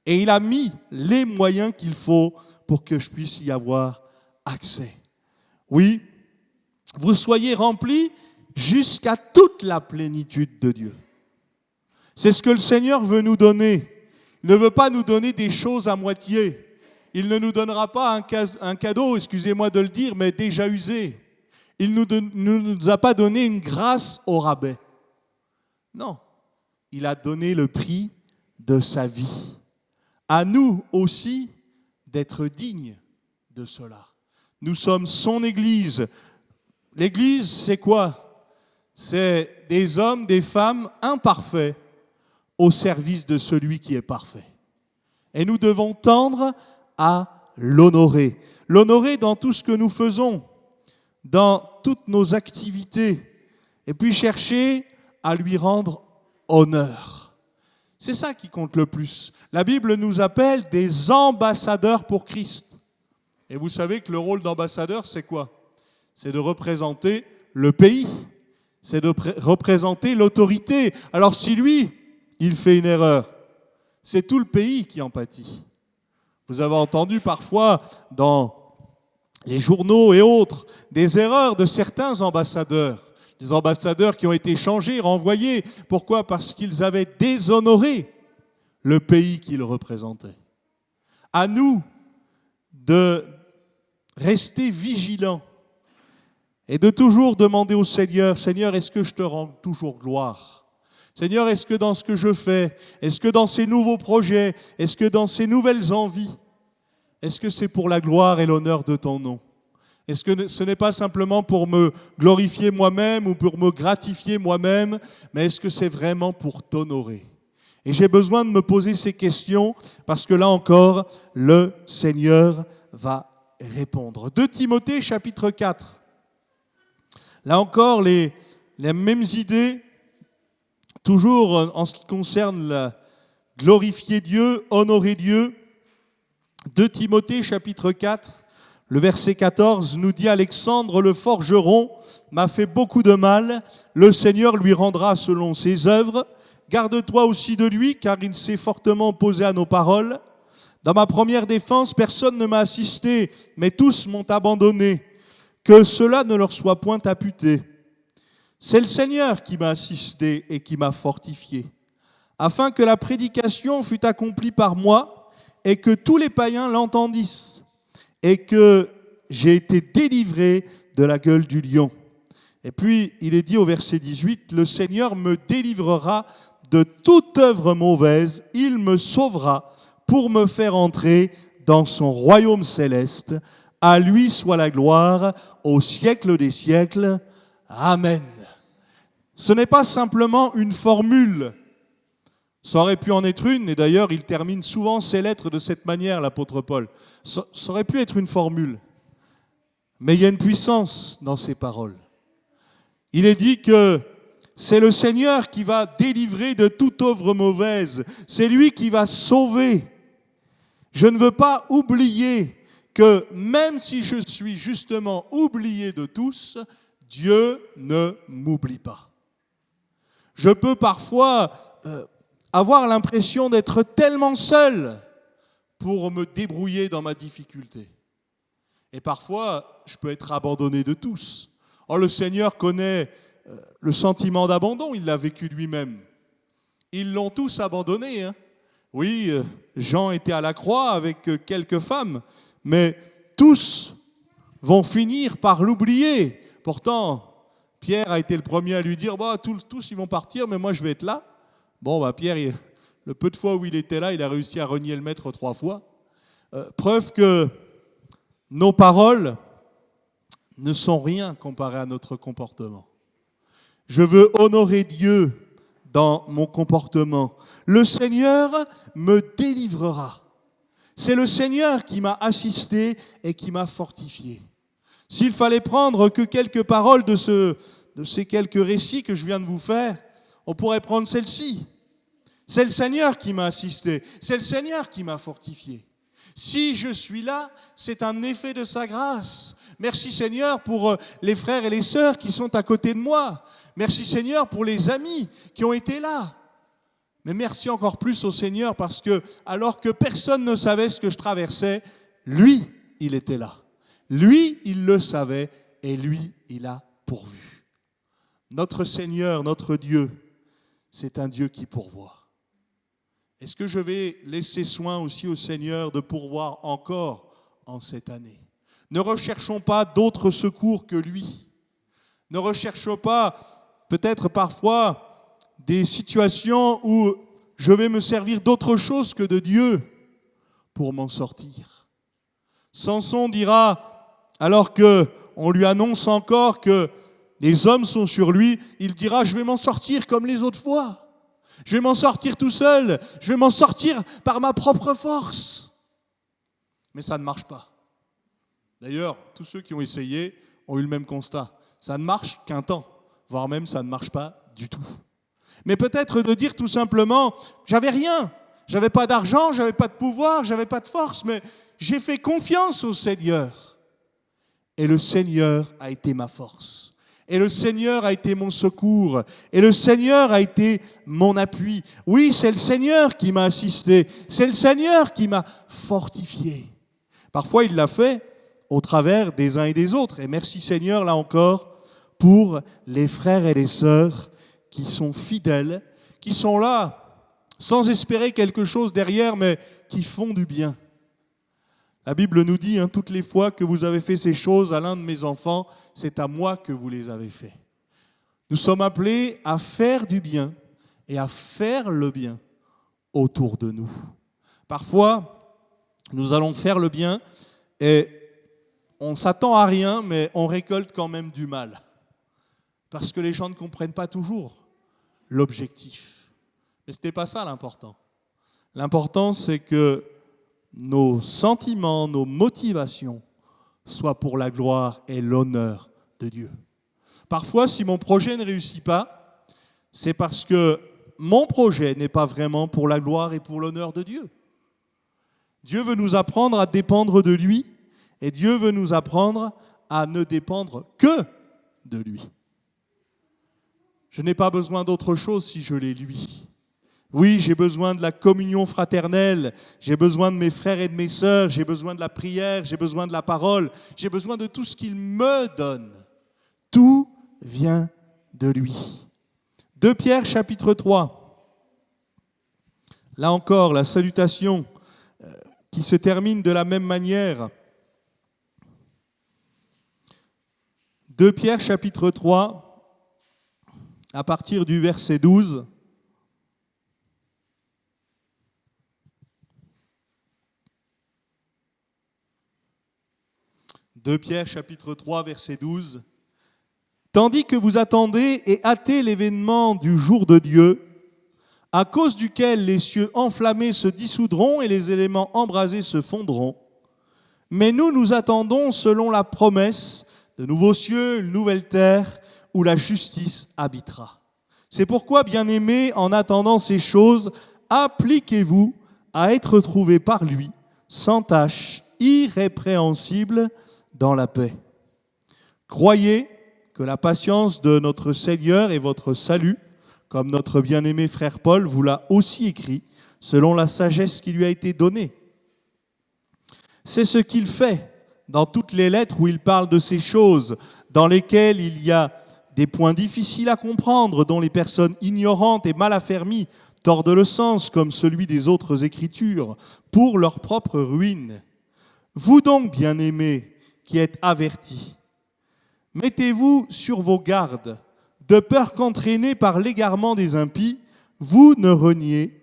Et il a mis les moyens qu'il faut pour que je puisse y avoir accès. Oui, vous soyez remplis jusqu'à toute la plénitude de Dieu. C'est ce que le Seigneur veut nous donner. Il ne veut pas nous donner des choses à moitié. Il ne nous donnera pas un cadeau, excusez-moi de le dire, mais déjà usé. Il ne nous a pas donné une grâce au rabais. Non, il a donné le prix de sa vie. À nous aussi d'être dignes de cela. Nous sommes son Église. L'Église, c'est quoi? C'est des hommes, des femmes imparfaits au service de celui qui est parfait. Et nous devons tendre à l'honorer. L'honorer dans tout ce que nous faisons, dans toutes nos activités, et puis chercher à lui rendre honneur. C'est ça qui compte le plus. La Bible nous appelle des ambassadeurs pour Christ. Et vous savez que le rôle d'ambassadeur, c'est quoi? C'est de représenter le pays, c'est de représenter l'autorité. Alors si lui, il fait une erreur, c'est tout le pays qui en pâtit. Vous avez entendu parfois dans les journaux et autres des erreurs de certains ambassadeurs, des ambassadeurs qui ont été changés, renvoyés. Pourquoi? Parce qu'ils avaient déshonoré le pays qu'ils représentaient. À nous de rester vigilants et de toujours demander au Seigneur, Seigneur, est-ce que je te rends toujours gloire? Seigneur, est-ce que dans ce que je fais, est-ce que dans ces nouveaux projets, est-ce que dans ces nouvelles envies, est-ce que c'est pour la gloire et l'honneur de ton nom? Est-ce que ce n'est pas simplement pour me glorifier moi-même ou pour me gratifier moi-même, mais est-ce que c'est vraiment pour t'honorer? Et j'ai besoin de me poser ces questions parce que là encore, le Seigneur va répondre. 2 Timothée chapitre 4. Là encore, les mêmes idées, toujours en ce qui concerne glorifier Dieu, honorer Dieu. 2 Timothée chapitre 4, le verset 14 nous dit « Alexandre le forgeron m'a fait beaucoup de mal, le Seigneur lui rendra selon ses œuvres. Garde-toi aussi de lui, car il s'est fortement opposé à nos paroles. Dans ma première défense, personne ne m'a assisté, mais tous m'ont abandonné. Que cela ne leur soit point imputé. C'est le Seigneur qui m'a assisté et qui m'a fortifié, afin que la prédication fût accomplie par moi et que tous les païens l'entendissent, et que j'ai été délivré de la gueule du lion. » Et puis, il est dit au verset 18, « Le Seigneur me délivrera de toute œuvre mauvaise, il me sauvera pour me faire entrer dans son royaume céleste. À lui soit la gloire au siècle des siècles. Amen. » Ce n'est pas simplement une formule. Ça aurait pu en être une, et d'ailleurs, il termine souvent ses lettres de cette manière, l'apôtre Paul. Ça aurait pu être une formule. Mais il y a une puissance dans ces paroles. Il est dit que c'est le Seigneur qui va délivrer de toute œuvre mauvaise. C'est lui qui va sauver. Je ne veux pas oublier que même si je suis justement oublié de tous, Dieu ne m'oublie pas. Je peux parfois avoir l'impression d'être tellement seul pour me débrouiller dans ma difficulté. Et parfois, je peux être abandonné de tous. Or, le Seigneur connaît le sentiment d'abandon, il l'a vécu lui-même. Ils l'ont tous abandonné. Oui, Jean était à la croix avec quelques femmes, mais tous vont finir par l'oublier. Pourtant, Pierre a été le premier à lui dire tous ils vont partir, mais moi je vais être là. Bon, Pierre, le peu de fois où il était là, il a réussi à renier le maître 3 fois. Preuve que nos paroles ne sont rien comparées à notre comportement. Je veux honorer Dieu dans mon comportement. Le Seigneur me délivrera. C'est le Seigneur qui m'a assisté et qui m'a fortifié. S'il fallait prendre que quelques paroles de ces quelques récits que je viens de vous faire, on pourrait prendre celle-ci. C'est le Seigneur qui m'a assisté, c'est le Seigneur qui m'a fortifié. Si je suis là, c'est un effet de sa grâce. Merci Seigneur pour les frères et les sœurs qui sont à côté de moi. Merci Seigneur pour les amis qui ont été là. Mais merci encore plus au Seigneur parce que, alors que personne ne savait ce que je traversais, lui, il était là. Lui, il le savait et lui, il a pourvu. Notre Seigneur, notre Dieu, c'est un Dieu qui pourvoit. Est-ce que je vais laisser soin aussi au Seigneur de pourvoir encore en cette année? Ne recherchons pas d'autres secours que lui. Ne recherchons pas peut-être parfois des situations où je vais me servir d'autre chose que de Dieu pour m'en sortir. Samson dira, alors qu'on lui annonce encore que les hommes sont sur lui, il dira, je vais m'en sortir comme les autres fois. Je vais m'en sortir tout seul, je vais m'en sortir par ma propre force. Mais ça ne marche pas. D'ailleurs, tous ceux qui ont essayé ont eu le même constat. Ça ne marche qu'un temps, voire même ça ne marche pas du tout. Mais peut-être de dire tout simplement, j'avais rien, j'avais pas d'argent, j'avais pas de pouvoir, j'avais pas de force, mais j'ai fait confiance au Seigneur. Et le Seigneur a été ma force. Et le Seigneur a été mon secours. Et le Seigneur a été mon appui. Oui, c'est le Seigneur qui m'a assisté. C'est le Seigneur qui m'a fortifié. Parfois, il l'a fait au travers des uns et des autres. Et merci Seigneur, là encore, pour les frères et les sœurs qui sont fidèles, qui sont là sans espérer quelque chose derrière, mais qui font du bien. La Bible nous dit, toutes les fois que vous avez fait ces choses à l'un de mes enfants, c'est à moi que vous les avez fait. Nous sommes appelés à faire du bien et à faire le bien autour de nous. Parfois, nous allons faire le bien et on s'attend à rien, mais on récolte quand même du mal. Parce que les gens ne comprennent pas toujours l'objectif. Mais ce n'était pas ça l'important. L'important, c'est que nos sentiments, nos motivations soient pour la gloire et l'honneur de Dieu. Parfois, si mon projet ne réussit pas, c'est parce que mon projet n'est pas vraiment pour la gloire et pour l'honneur de Dieu. Dieu veut nous apprendre à dépendre de lui et Dieu veut nous apprendre à ne dépendre que de lui. Je n'ai pas besoin d'autre chose si je l'ai lui. Oui, j'ai besoin de la communion fraternelle, j'ai besoin de mes frères et de mes sœurs, j'ai besoin de la prière, j'ai besoin de la parole, j'ai besoin de tout ce qu'il me donne. Tout vient de lui. 2 Pierre chapitre 3. Là encore, la salutation qui se termine de la même manière. 2 Pierre chapitre 3, à partir du verset 12. 2 Pierre chapitre 3, verset 12. « Tandis que vous attendez et hâtez l'événement du jour de Dieu, à cause duquel les cieux enflammés se dissoudront et les éléments embrasés se fondront. Mais nous attendons selon la promesse de nouveaux cieux, une nouvelle terre où la justice habitera. C'est pourquoi, bien-aimés, en attendant ces choses, appliquez-vous à être trouvés par lui, sans tache, irrépréhensibles, dans la paix. Croyez que la patience de notre Seigneur est votre salut, comme notre bien-aimé frère Paul vous l'a aussi écrit, selon la sagesse qui lui a été donnée. C'est ce qu'il fait dans toutes les lettres où il parle de ces choses, dans lesquelles il y a des points difficiles à comprendre, dont les personnes ignorantes et mal affermies tordent le sens, comme celui des autres Écritures, pour leur propre ruine. Vous donc, bien-aimés, qui êtes avertis, mettez-vous sur vos gardes, de peur qu'entraînés par l'égarement des impies, vous ne veniez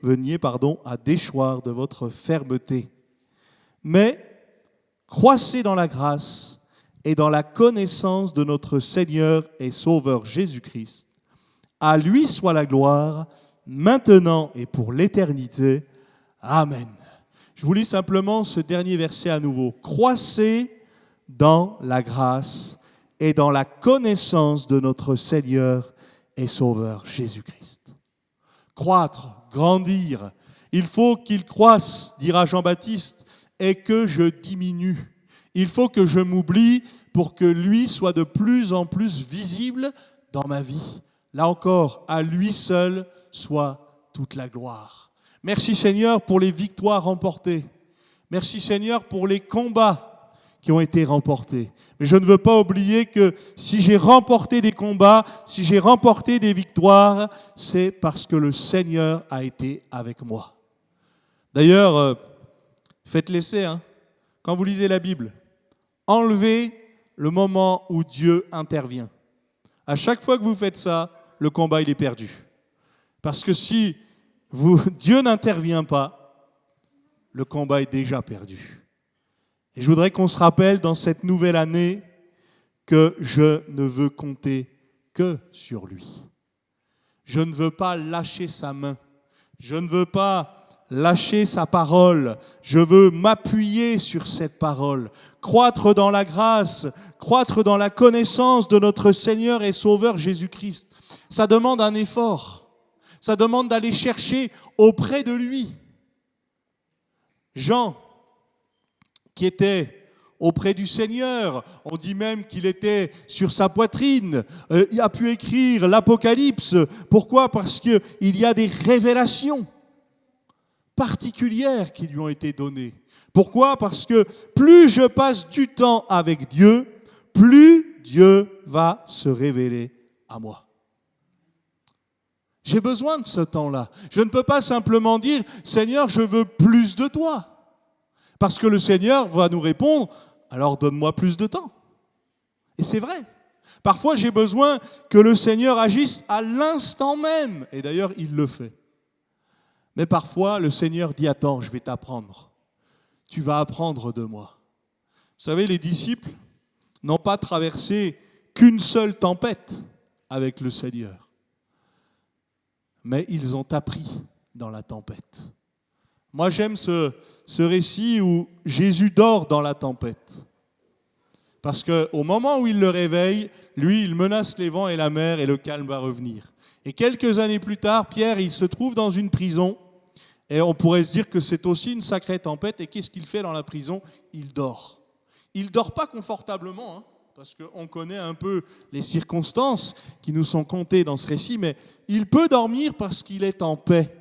à déchoir de votre fermeté. Mais croissez dans la grâce et dans la connaissance de notre Seigneur et Sauveur Jésus-Christ. À lui soit la gloire, maintenant et pour l'éternité. Amen. Je vous lis simplement ce dernier verset à nouveau. Croissez dans la grâce et dans la connaissance de notre Seigneur et Sauveur Jésus-Christ. Croître, grandir, il faut qu'il croisse, dira Jean-Baptiste, et que je diminue. Il faut que je m'oublie pour que lui soit de plus en plus visible dans ma vie. Là encore, à lui seul soit toute la gloire. Merci Seigneur pour les victoires remportées. Merci Seigneur pour les combats qui ont été remportés. Mais je ne veux pas oublier que si j'ai remporté des combats, si j'ai remporté des victoires, c'est parce que le Seigneur a été avec moi. D'ailleurs, faites l'essai, quand vous lisez la Bible, enlevez le moment où Dieu intervient. À chaque fois que vous faites ça, le combat il est perdu. Parce que si Dieu n'intervient pas, le combat est déjà perdu. Et je voudrais qu'on se rappelle dans cette nouvelle année que je ne veux compter que sur lui. Je ne veux pas lâcher sa main. Je ne veux pas lâcher sa parole. Je veux m'appuyer sur cette parole. Croître dans la grâce, croître dans la connaissance de notre Seigneur et Sauveur Jésus-Christ. Ça demande un effort. Ça demande d'aller chercher auprès de lui. Jean, qui était auprès du Seigneur, on dit même qu'il était sur sa poitrine, il a pu écrire l'Apocalypse. Pourquoi ? Parce qu'il y a des révélations particulières qui lui ont été données. Pourquoi ? Parce que plus je passe du temps avec Dieu, plus Dieu va se révéler à moi. J'ai besoin de ce temps-là. Je ne peux pas simplement dire « Seigneur, je veux plus de toi ». Parce que le Seigneur va nous répondre « Alors donne-moi plus de temps ». Et c'est vrai. Parfois, j'ai besoin que le Seigneur agisse à l'instant même. Et d'ailleurs, il le fait. Mais parfois, le Seigneur dit « Attends, je vais t'apprendre. Tu vas apprendre de moi. » Vous savez, les disciples n'ont pas traversé qu'une seule tempête avec le Seigneur. Mais ils ont appris dans la tempête. Moi, j'aime ce récit où Jésus dort dans la tempête. Parce qu'au moment où il le réveille, lui, il menace les vents et la mer et le calme va revenir. Et quelques années plus tard, Pierre, il se trouve dans une prison. Et on pourrait se dire que c'est aussi une sacrée tempête. Et qu'est-ce qu'il fait dans la prison ? Il dort. Il ne dort pas confortablement, parce qu'on connaît un peu les circonstances qui nous sont contées dans ce récit, mais il peut dormir parce qu'il est en paix.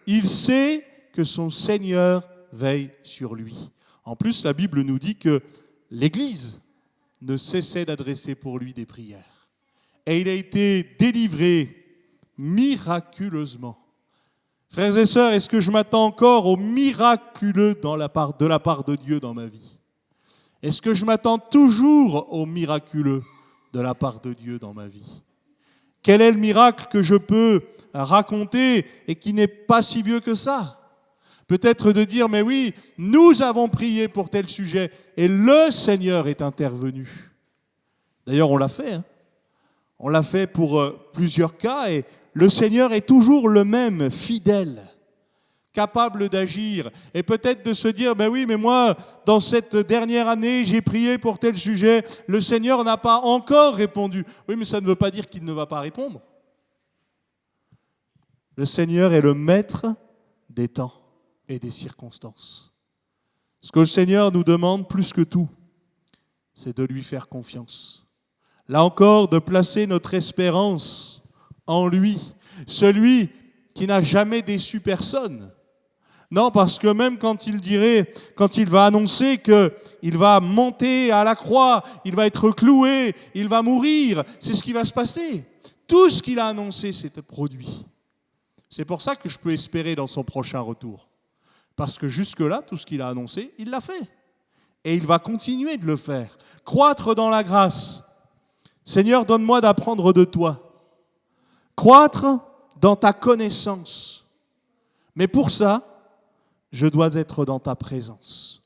Il sait que son Seigneur veille sur lui. En plus, la Bible nous dit que l'Église ne cessait d'adresser pour lui des prières. Et il a été délivré miraculeusement. Frères et sœurs, est-ce que je m'attends encore au miraculeux de la part de Dieu dans ma vie ? Est-ce que je m'attends toujours au miraculeux de la part de Dieu dans ma vie ? Quel est le miracle que je peux raconter et qui n'est pas si vieux que ça ? Peut-être de dire, mais oui, nous avons prié pour tel sujet et le Seigneur est intervenu. D'ailleurs, on l'a fait. On l'a fait pour plusieurs cas et le Seigneur est toujours le même, fidèle, capable d'agir. Et peut-être de se dire, ben oui, mais moi, dans cette dernière année, j'ai prié pour tel sujet, le Seigneur n'a pas encore répondu. Oui, mais ça ne veut pas dire qu'il ne va pas répondre. Le Seigneur est le maître des temps et des circonstances. Ce que le Seigneur nous demande plus que tout, c'est de lui faire confiance. Là encore, de placer notre espérance en lui, celui qui n'a jamais déçu personne. Non, parce que même quand il va annoncer qu'il va monter à la croix, il va être cloué, il va mourir, c'est ce qui va se passer. Tout ce qu'il a annoncé s'est produit. C'est pour ça que je peux espérer dans son prochain retour. Parce que jusque-là, tout ce qu'il a annoncé, il l'a fait. Et il va continuer de le faire. Croître dans la grâce. Seigneur, donne-moi d'apprendre de toi. Croître dans ta connaissance. Mais pour ça, je dois être dans ta présence.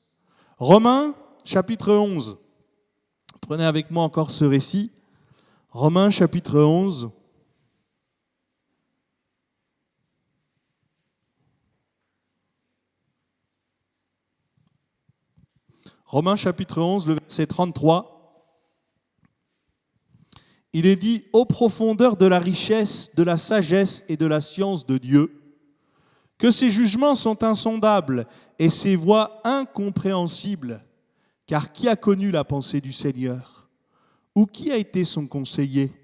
Romains, chapitre 11. Prenez avec moi encore ce récit. Romains, chapitre 11. Romains chapitre 11, le verset 33. Il est dit « Ô profondeur de la richesse, de la sagesse et de la science de Dieu, que ses jugements sont insondables et ses voies incompréhensibles. Car qui a connu la pensée du Seigneur? Ou qui a été son conseiller?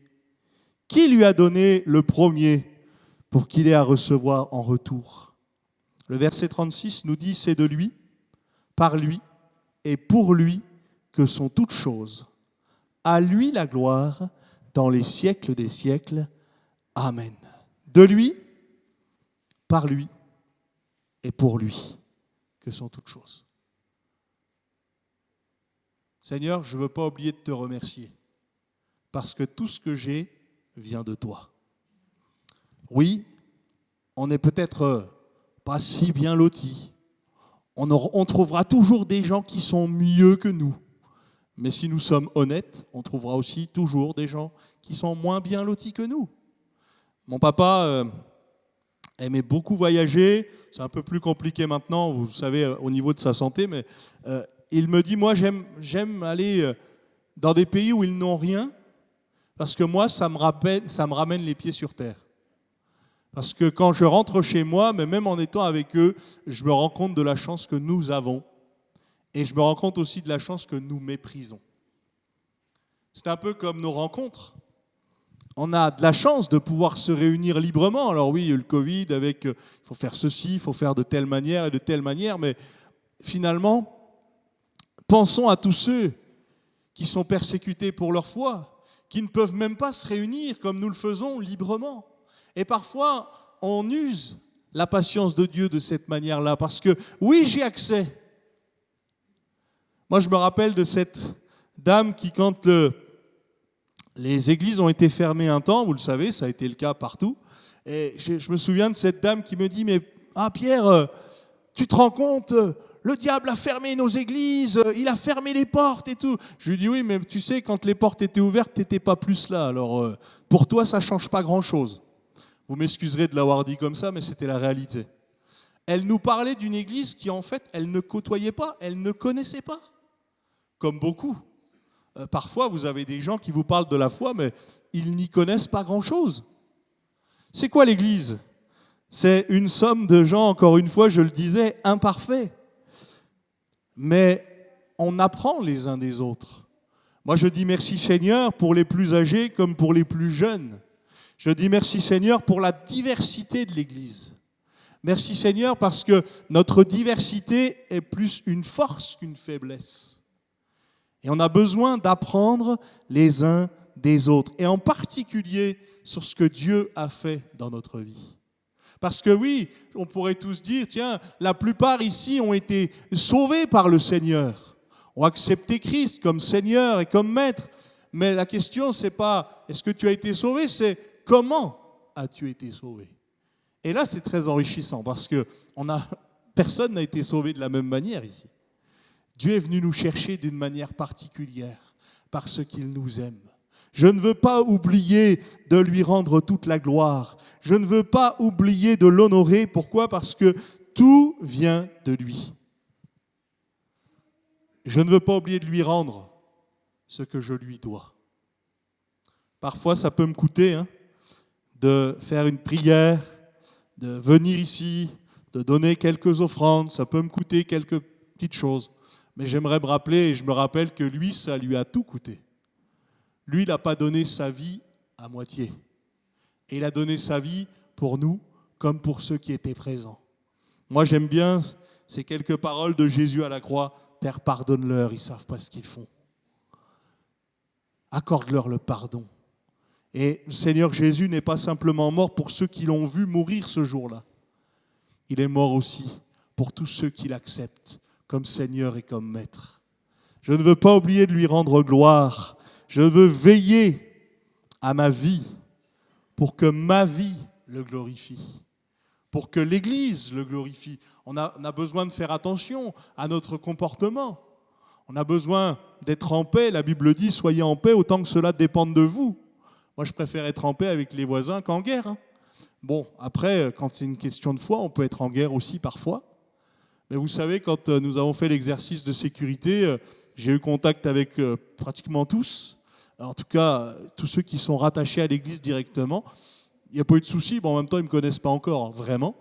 Qui lui a donné le premier pour qu'il ait à recevoir en retour ?» Le verset 36 nous dit « C'est de lui, par lui et pour lui que sont toutes choses. À lui la gloire dans les siècles des siècles. Amen. » De lui, par lui et pour lui que sont toutes choses. Seigneur, je ne veux pas oublier de te remercier parce que tout ce que j'ai vient de toi. Oui, on n'est peut-être pas si bien lotis. On trouvera toujours des gens qui sont mieux que nous. Mais si nous sommes honnêtes, on trouvera aussi toujours des gens qui sont moins bien lotis que nous. Mon papa aimait beaucoup voyager. C'est un peu plus compliqué maintenant, vous savez, au niveau de sa santé. Mais il me dit, moi, j'aime aller dans des pays où ils n'ont rien, parce que moi, ça me ramène les pieds sur terre. Parce que quand je rentre chez moi, mais même en étant avec eux, je me rends compte de la chance que nous avons. Et je me rends compte aussi de la chance que nous méprisons. C'est un peu comme nos rencontres. On a de la chance de pouvoir se réunir librement. Alors oui, il y a eu le Covid avec il faut faire ceci, il faut faire de telle manière et de telle manière, mais finalement, pensons à tous ceux qui sont persécutés pour leur foi, qui ne peuvent même pas se réunir comme nous le faisons librement. Et parfois, on use la patience de Dieu de cette manière-là, parce que oui, j'ai accès. Moi, je me rappelle de cette dame qui, quand les églises ont été fermées un temps, vous le savez, ça a été le cas partout, et je me souviens de cette dame qui me dit « Mais Pierre, tu te rends compte, le diable a fermé nos églises, il a fermé les portes et tout. » Je lui dis « Oui, mais tu sais, quand les portes étaient ouvertes, tu n'étais pas plus là, alors pour toi, ça ne change pas grand-chose. » Vous m'excuserez de l'avoir dit comme ça, mais c'était la réalité. Elle nous parlait d'une église qui, en fait, elle ne côtoyait pas, elle ne connaissait pas. Comme beaucoup. Parfois, vous avez des gens qui vous parlent de la foi, mais ils n'y connaissent pas grand-chose. C'est quoi l'Église? C'est une somme de gens, encore une fois, je le disais, imparfaits. Mais on apprend les uns des autres. Moi, je dis merci Seigneur pour les plus âgés comme pour les plus jeunes. Je dis merci Seigneur pour la diversité de l'Église. Merci Seigneur parce que notre diversité est plus une force qu'une faiblesse. Et on a besoin d'apprendre les uns des autres, et en particulier sur ce que Dieu a fait dans notre vie. Parce que oui, on pourrait tous dire, tiens, la plupart ici ont été sauvés par le Seigneur, ont accepté Christ comme Seigneur et comme Maître. Mais la question, c'est pas est-ce que tu as été sauvé, c'est comment as-tu été sauvé? Et là, c'est très enrichissant parce que personne n'a été sauvé de la même manière ici. Dieu est venu nous chercher d'une manière particulière parce qu'il nous aime. Je ne veux pas oublier de lui rendre toute la gloire. Je ne veux pas oublier de l'honorer. Pourquoi? Parce que tout vient de lui. Je ne veux pas oublier de lui rendre ce que je lui dois. Parfois, ça peut me coûter de faire une prière, de venir ici, de donner quelques offrandes. Ça peut me coûter quelques petites choses. Mais j'aimerais me rappeler, et je me rappelle que lui, ça lui a tout coûté. Lui, il n'a pas donné sa vie à moitié. Et il a donné sa vie pour nous, comme pour ceux qui étaient présents. Moi, j'aime bien ces quelques paroles de Jésus à la croix. « Père, pardonne-leur, ils ne savent pas ce qu'ils font. » Accorde-leur le pardon. Et le Seigneur Jésus n'est pas simplement mort pour ceux qui l'ont vu mourir ce jour-là. Il est mort aussi pour tous ceux qui l'acceptent comme Seigneur et comme Maître. Je ne veux pas oublier de lui rendre gloire. Je veux veiller à ma vie pour que ma vie le glorifie, pour que l'Église le glorifie. On a besoin de faire attention à notre comportement. On a besoin d'être en paix. La Bible dit « Soyez en paix autant que cela dépende de vous ». Moi, je préfère être en paix avec les voisins qu'en guerre. Bon, après, quand c'est une question de foi, on peut être en guerre aussi parfois. Mais vous savez, quand nous avons fait l'exercice de sécurité, j'ai eu contact avec pratiquement tous. En tout cas, tous ceux qui sont rattachés à l'Église directement. Il n'y a pas eu de souci, en même temps, ils ne me connaissent pas encore, vraiment.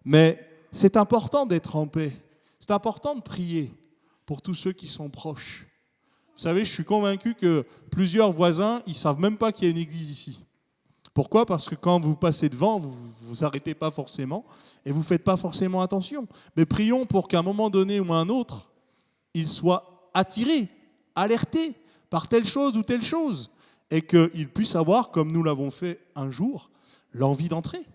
Mais c'est important d'être en paix. C'est important de prier pour tous ceux qui sont proches. Vous savez, je suis convaincu que plusieurs voisins, ils ne savent même pas qu'il y a une église ici. Pourquoi ? Parce que quand vous passez devant, vous ne vous arrêtez pas forcément et vous ne faites pas forcément attention. Mais prions pour qu'à un moment donné ou à un autre, ils soient attirés, alertés par telle chose ou telle chose et qu'ils puissent avoir, comme nous l'avons fait un jour, l'envie d'entrer.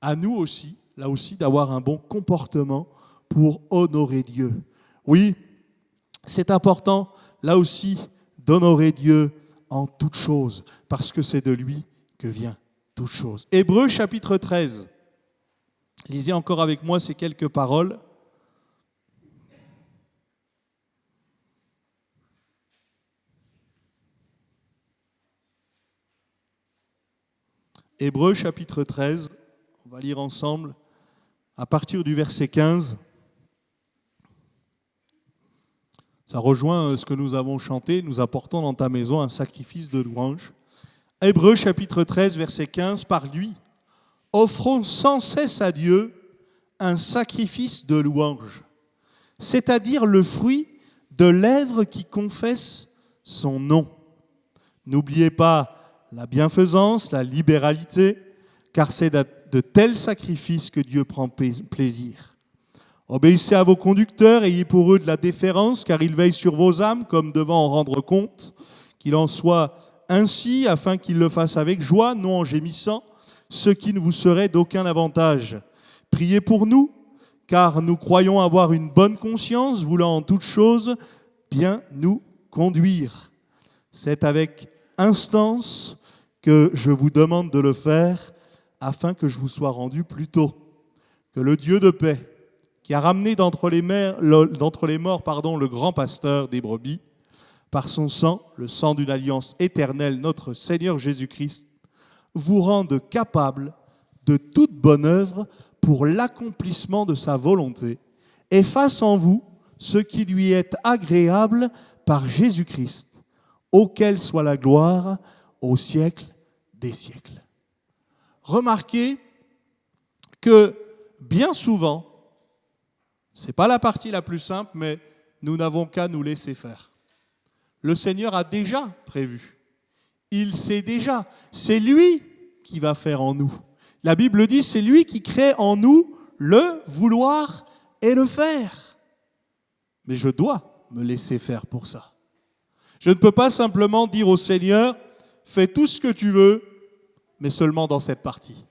À nous aussi, là aussi, d'avoir un bon comportement pour honorer Dieu. Oui, c'est important, là aussi, d'honorer Dieu en toutes choses, parce que c'est de lui que vient toute chose. Hébreux chapitre 13. Lisez encore avec moi ces quelques paroles. Hébreux chapitre 13, on va lire ensemble à partir du verset 15. Ça rejoint ce que nous avons chanté, nous apportons dans ta maison un sacrifice de louange. Hébreux chapitre 13, verset 15, par lui, offrons sans cesse à Dieu un sacrifice de louange, c'est-à-dire le fruit de lèvres qui confessent son nom. N'oubliez pas la bienfaisance, la libéralité, car c'est de tels sacrifices que Dieu prend plaisir. Obéissez à vos conducteurs, ayez pour eux de la déférence, car ils veillent sur vos âmes comme devant en rendre compte, qu'il en soit ainsi, afin qu'ils le fassent avec joie, non en gémissant, ce qui ne vous serait d'aucun avantage. Priez pour nous, car nous croyons avoir une bonne conscience, voulant en toutes choses bien nous conduire. C'est avec instance que je vous demande de le faire, afin que je vous sois rendu plus tôt. Que le Dieu de paix, qui a ramené d'entre les morts le grand pasteur des brebis, par son sang, le sang d'une alliance éternelle, notre Seigneur Jésus-Christ, vous rende capable de toute bonne œuvre pour l'accomplissement de sa volonté, et fasse en vous ce qui lui est agréable par Jésus-Christ, auquel soit la gloire au siècle des siècles. Remarquez que bien souvent, ce n'est pas la partie la plus simple, mais nous n'avons qu'à nous laisser faire. Le Seigneur a déjà prévu. Il sait déjà. C'est lui qui va faire en nous. La Bible dit, c'est lui qui crée en nous le vouloir et le faire. Mais je dois me laisser faire pour ça. Je ne peux pas simplement dire au Seigneur, fais tout ce que tu veux, mais seulement dans cette partie.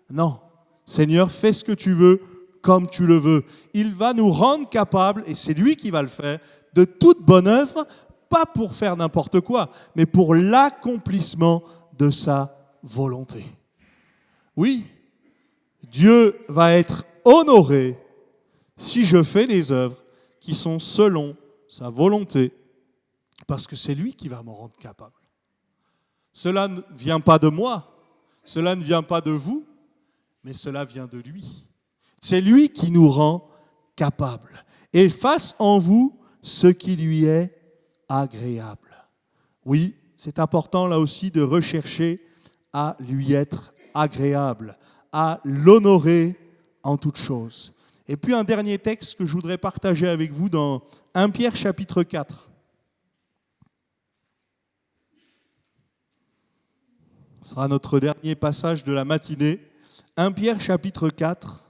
Non, Seigneur, fais ce que tu veux, comme tu le veux. Il va nous rendre capables, et c'est lui qui va le faire, de toute bonne œuvre, pas pour faire n'importe quoi, mais pour l'accomplissement de sa volonté. Oui, Dieu va être honoré si je fais les œuvres qui sont selon sa volonté, parce que c'est lui qui va me rendre capable. Cela ne vient pas de moi, cela ne vient pas de vous, mais cela vient de lui. C'est lui qui nous rend capables. Et fasse en vous ce qui lui est agréable. Oui, c'est important là aussi de rechercher à lui être agréable, à l'honorer en toutes choses. Et puis un dernier texte que je voudrais partager avec vous dans 1 Pierre chapitre 4. Ce sera notre dernier passage de la matinée. 1 Pierre chapitre 4.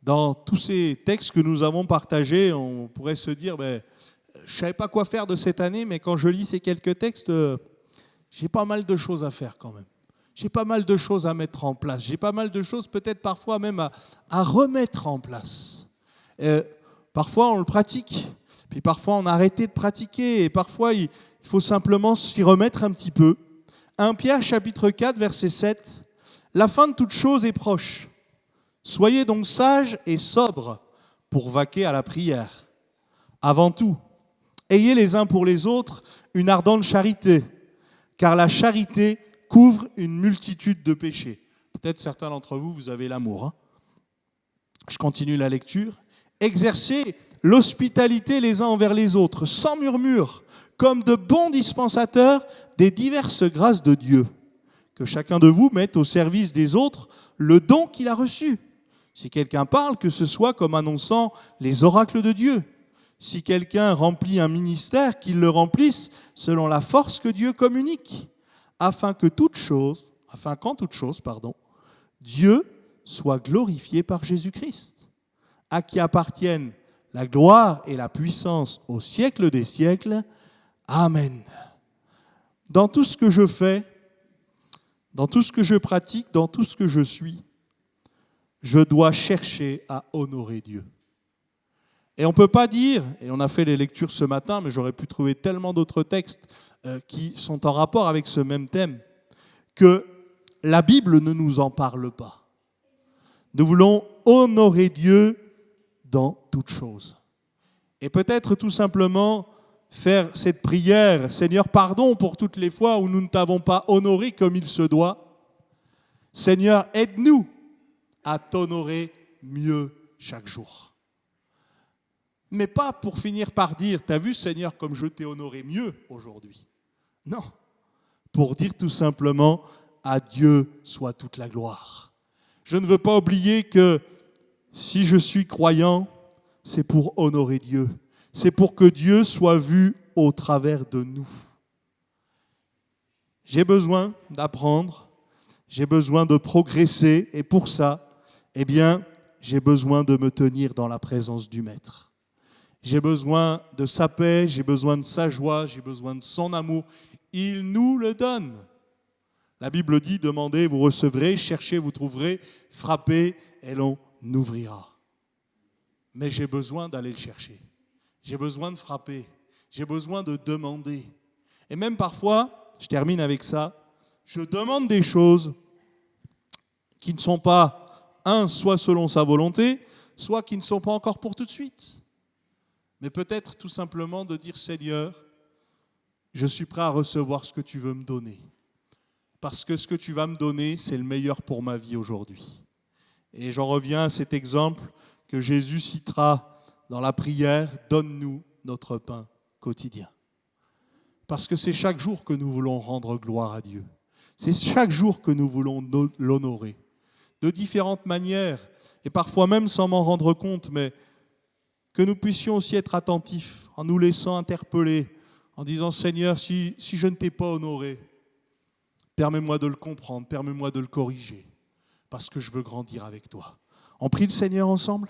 Dans tous ces textes que nous avons partagés, on pourrait se dire, je ne savais pas quoi faire de cette année, mais quand je lis ces quelques textes, j'ai pas mal de choses à faire quand même. J'ai pas mal de choses à mettre en place. J'ai pas mal de choses peut-être parfois même à remettre en place. Parfois on le pratique, puis parfois on a arrêté de pratiquer, et parfois il faut simplement s'y remettre un petit peu. 1 Pierre chapitre 4, verset 7, « La fin de toute chose est proche. Soyez donc sages et sobres pour vaquer à la prière. Avant tout, ayez les uns pour les autres une ardente charité, car la charité couvre une multitude de péchés. Peut-être certains d'entre vous, vous avez l'amour. Hein. Je continue la lecture. Exercez l'hospitalité les uns envers les autres, sans murmure, comme de bons dispensateurs des diverses grâces de Dieu. Que chacun de vous mette au service des autres le don qu'il a reçu. Si quelqu'un parle, que ce soit comme annonçant les oracles de Dieu. Si quelqu'un remplit un ministère, qu'il le remplisse selon la force que Dieu communique, afin qu'en toute chose, Dieu soit glorifié par Jésus-Christ, à qui appartiennent la gloire et la puissance au siècle des siècles. Amen. Dans tout ce que je fais, dans tout ce que je pratique, dans tout ce que je suis, je dois chercher à honorer Dieu. Et on ne peut pas dire, et on a fait les lectures ce matin, mais j'aurais pu trouver tellement d'autres textes qui sont en rapport avec ce même thème, que la Bible ne nous en parle pas. Nous voulons honorer Dieu dans toutes choses. Et peut-être tout simplement faire cette prière, Seigneur, pardon pour toutes les fois où nous ne t'avons pas honoré comme il se doit. Seigneur, aide-nous à t'honorer mieux chaque jour. Mais pas pour finir par dire, t'as vu Seigneur comme je t'ai honoré mieux aujourd'hui. Non, pour dire tout simplement, à Dieu soit toute la gloire. Je ne veux pas oublier que si je suis croyant, c'est pour honorer Dieu. C'est pour que Dieu soit vu au travers de nous. J'ai besoin d'apprendre, j'ai besoin de progresser, et pour ça, j'ai besoin de me tenir dans la présence du Maître. J'ai besoin de sa paix, j'ai besoin de sa joie, j'ai besoin de son amour. Il nous le donne. La Bible dit, demandez, vous recevrez, cherchez, vous trouverez, frappez, et l'on ouvrira. Mais j'ai besoin d'aller le chercher. J'ai besoin de frapper. J'ai besoin de demander. Et même parfois, je termine avec ça, je demande des choses qui ne sont pas, soit selon sa volonté, soit qui ne sont pas encore pour tout de suite. Mais peut-être tout simplement de dire, Seigneur, je suis prêt à recevoir ce que tu veux me donner. Parce que ce que tu vas me donner, c'est le meilleur pour ma vie aujourd'hui. Et j'en reviens à cet exemple que Jésus citera dans la prière, donne-nous notre pain quotidien. Parce que c'est chaque jour que nous voulons rendre gloire à Dieu. C'est chaque jour que nous voulons l'honorer. De différentes manières, et parfois même sans m'en rendre compte, mais que nous puissions aussi être attentifs en nous laissant interpeller, en disant « Seigneur, si je ne t'ai pas honoré, permets-moi de le comprendre, permets-moi de le corriger, parce que je veux grandir avec toi. » On prie le Seigneur ensemble.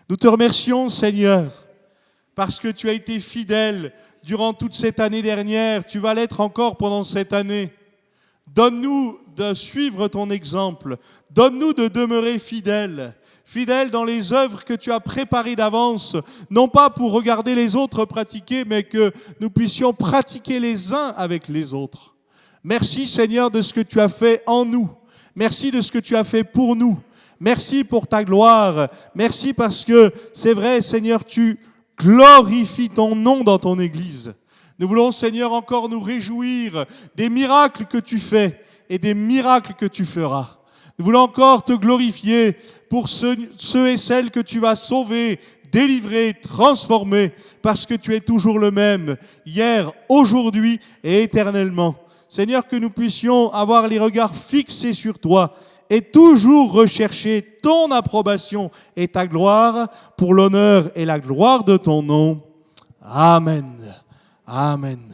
Nous te remercions, Seigneur, parce que tu as été fidèle durant toute cette année dernière. Tu vas l'être encore pendant cette année. Donne-nous de suivre ton exemple. Donne-nous de demeurer fidèles. Fidèles dans les œuvres que tu as préparées d'avance, non pas pour regarder les autres pratiquer, mais que nous puissions pratiquer les uns avec les autres. Merci Seigneur de ce que tu as fait en nous. Merci de ce que tu as fait pour nous. Merci pour ta gloire. Merci parce que c'est vrai Seigneur, tu glorifies ton nom dans ton Église. Nous voulons Seigneur encore nous réjouir des miracles que tu fais et des miracles que tu feras. Nous voulons encore te glorifier pour ceux et celles que tu vas sauver, délivrer, transformer, parce que tu es toujours le même, hier, aujourd'hui et éternellement. Seigneur, que nous puissions avoir les regards fixés sur toi et toujours rechercher ton approbation et ta gloire pour l'honneur et la gloire de ton nom. Amen. Amen.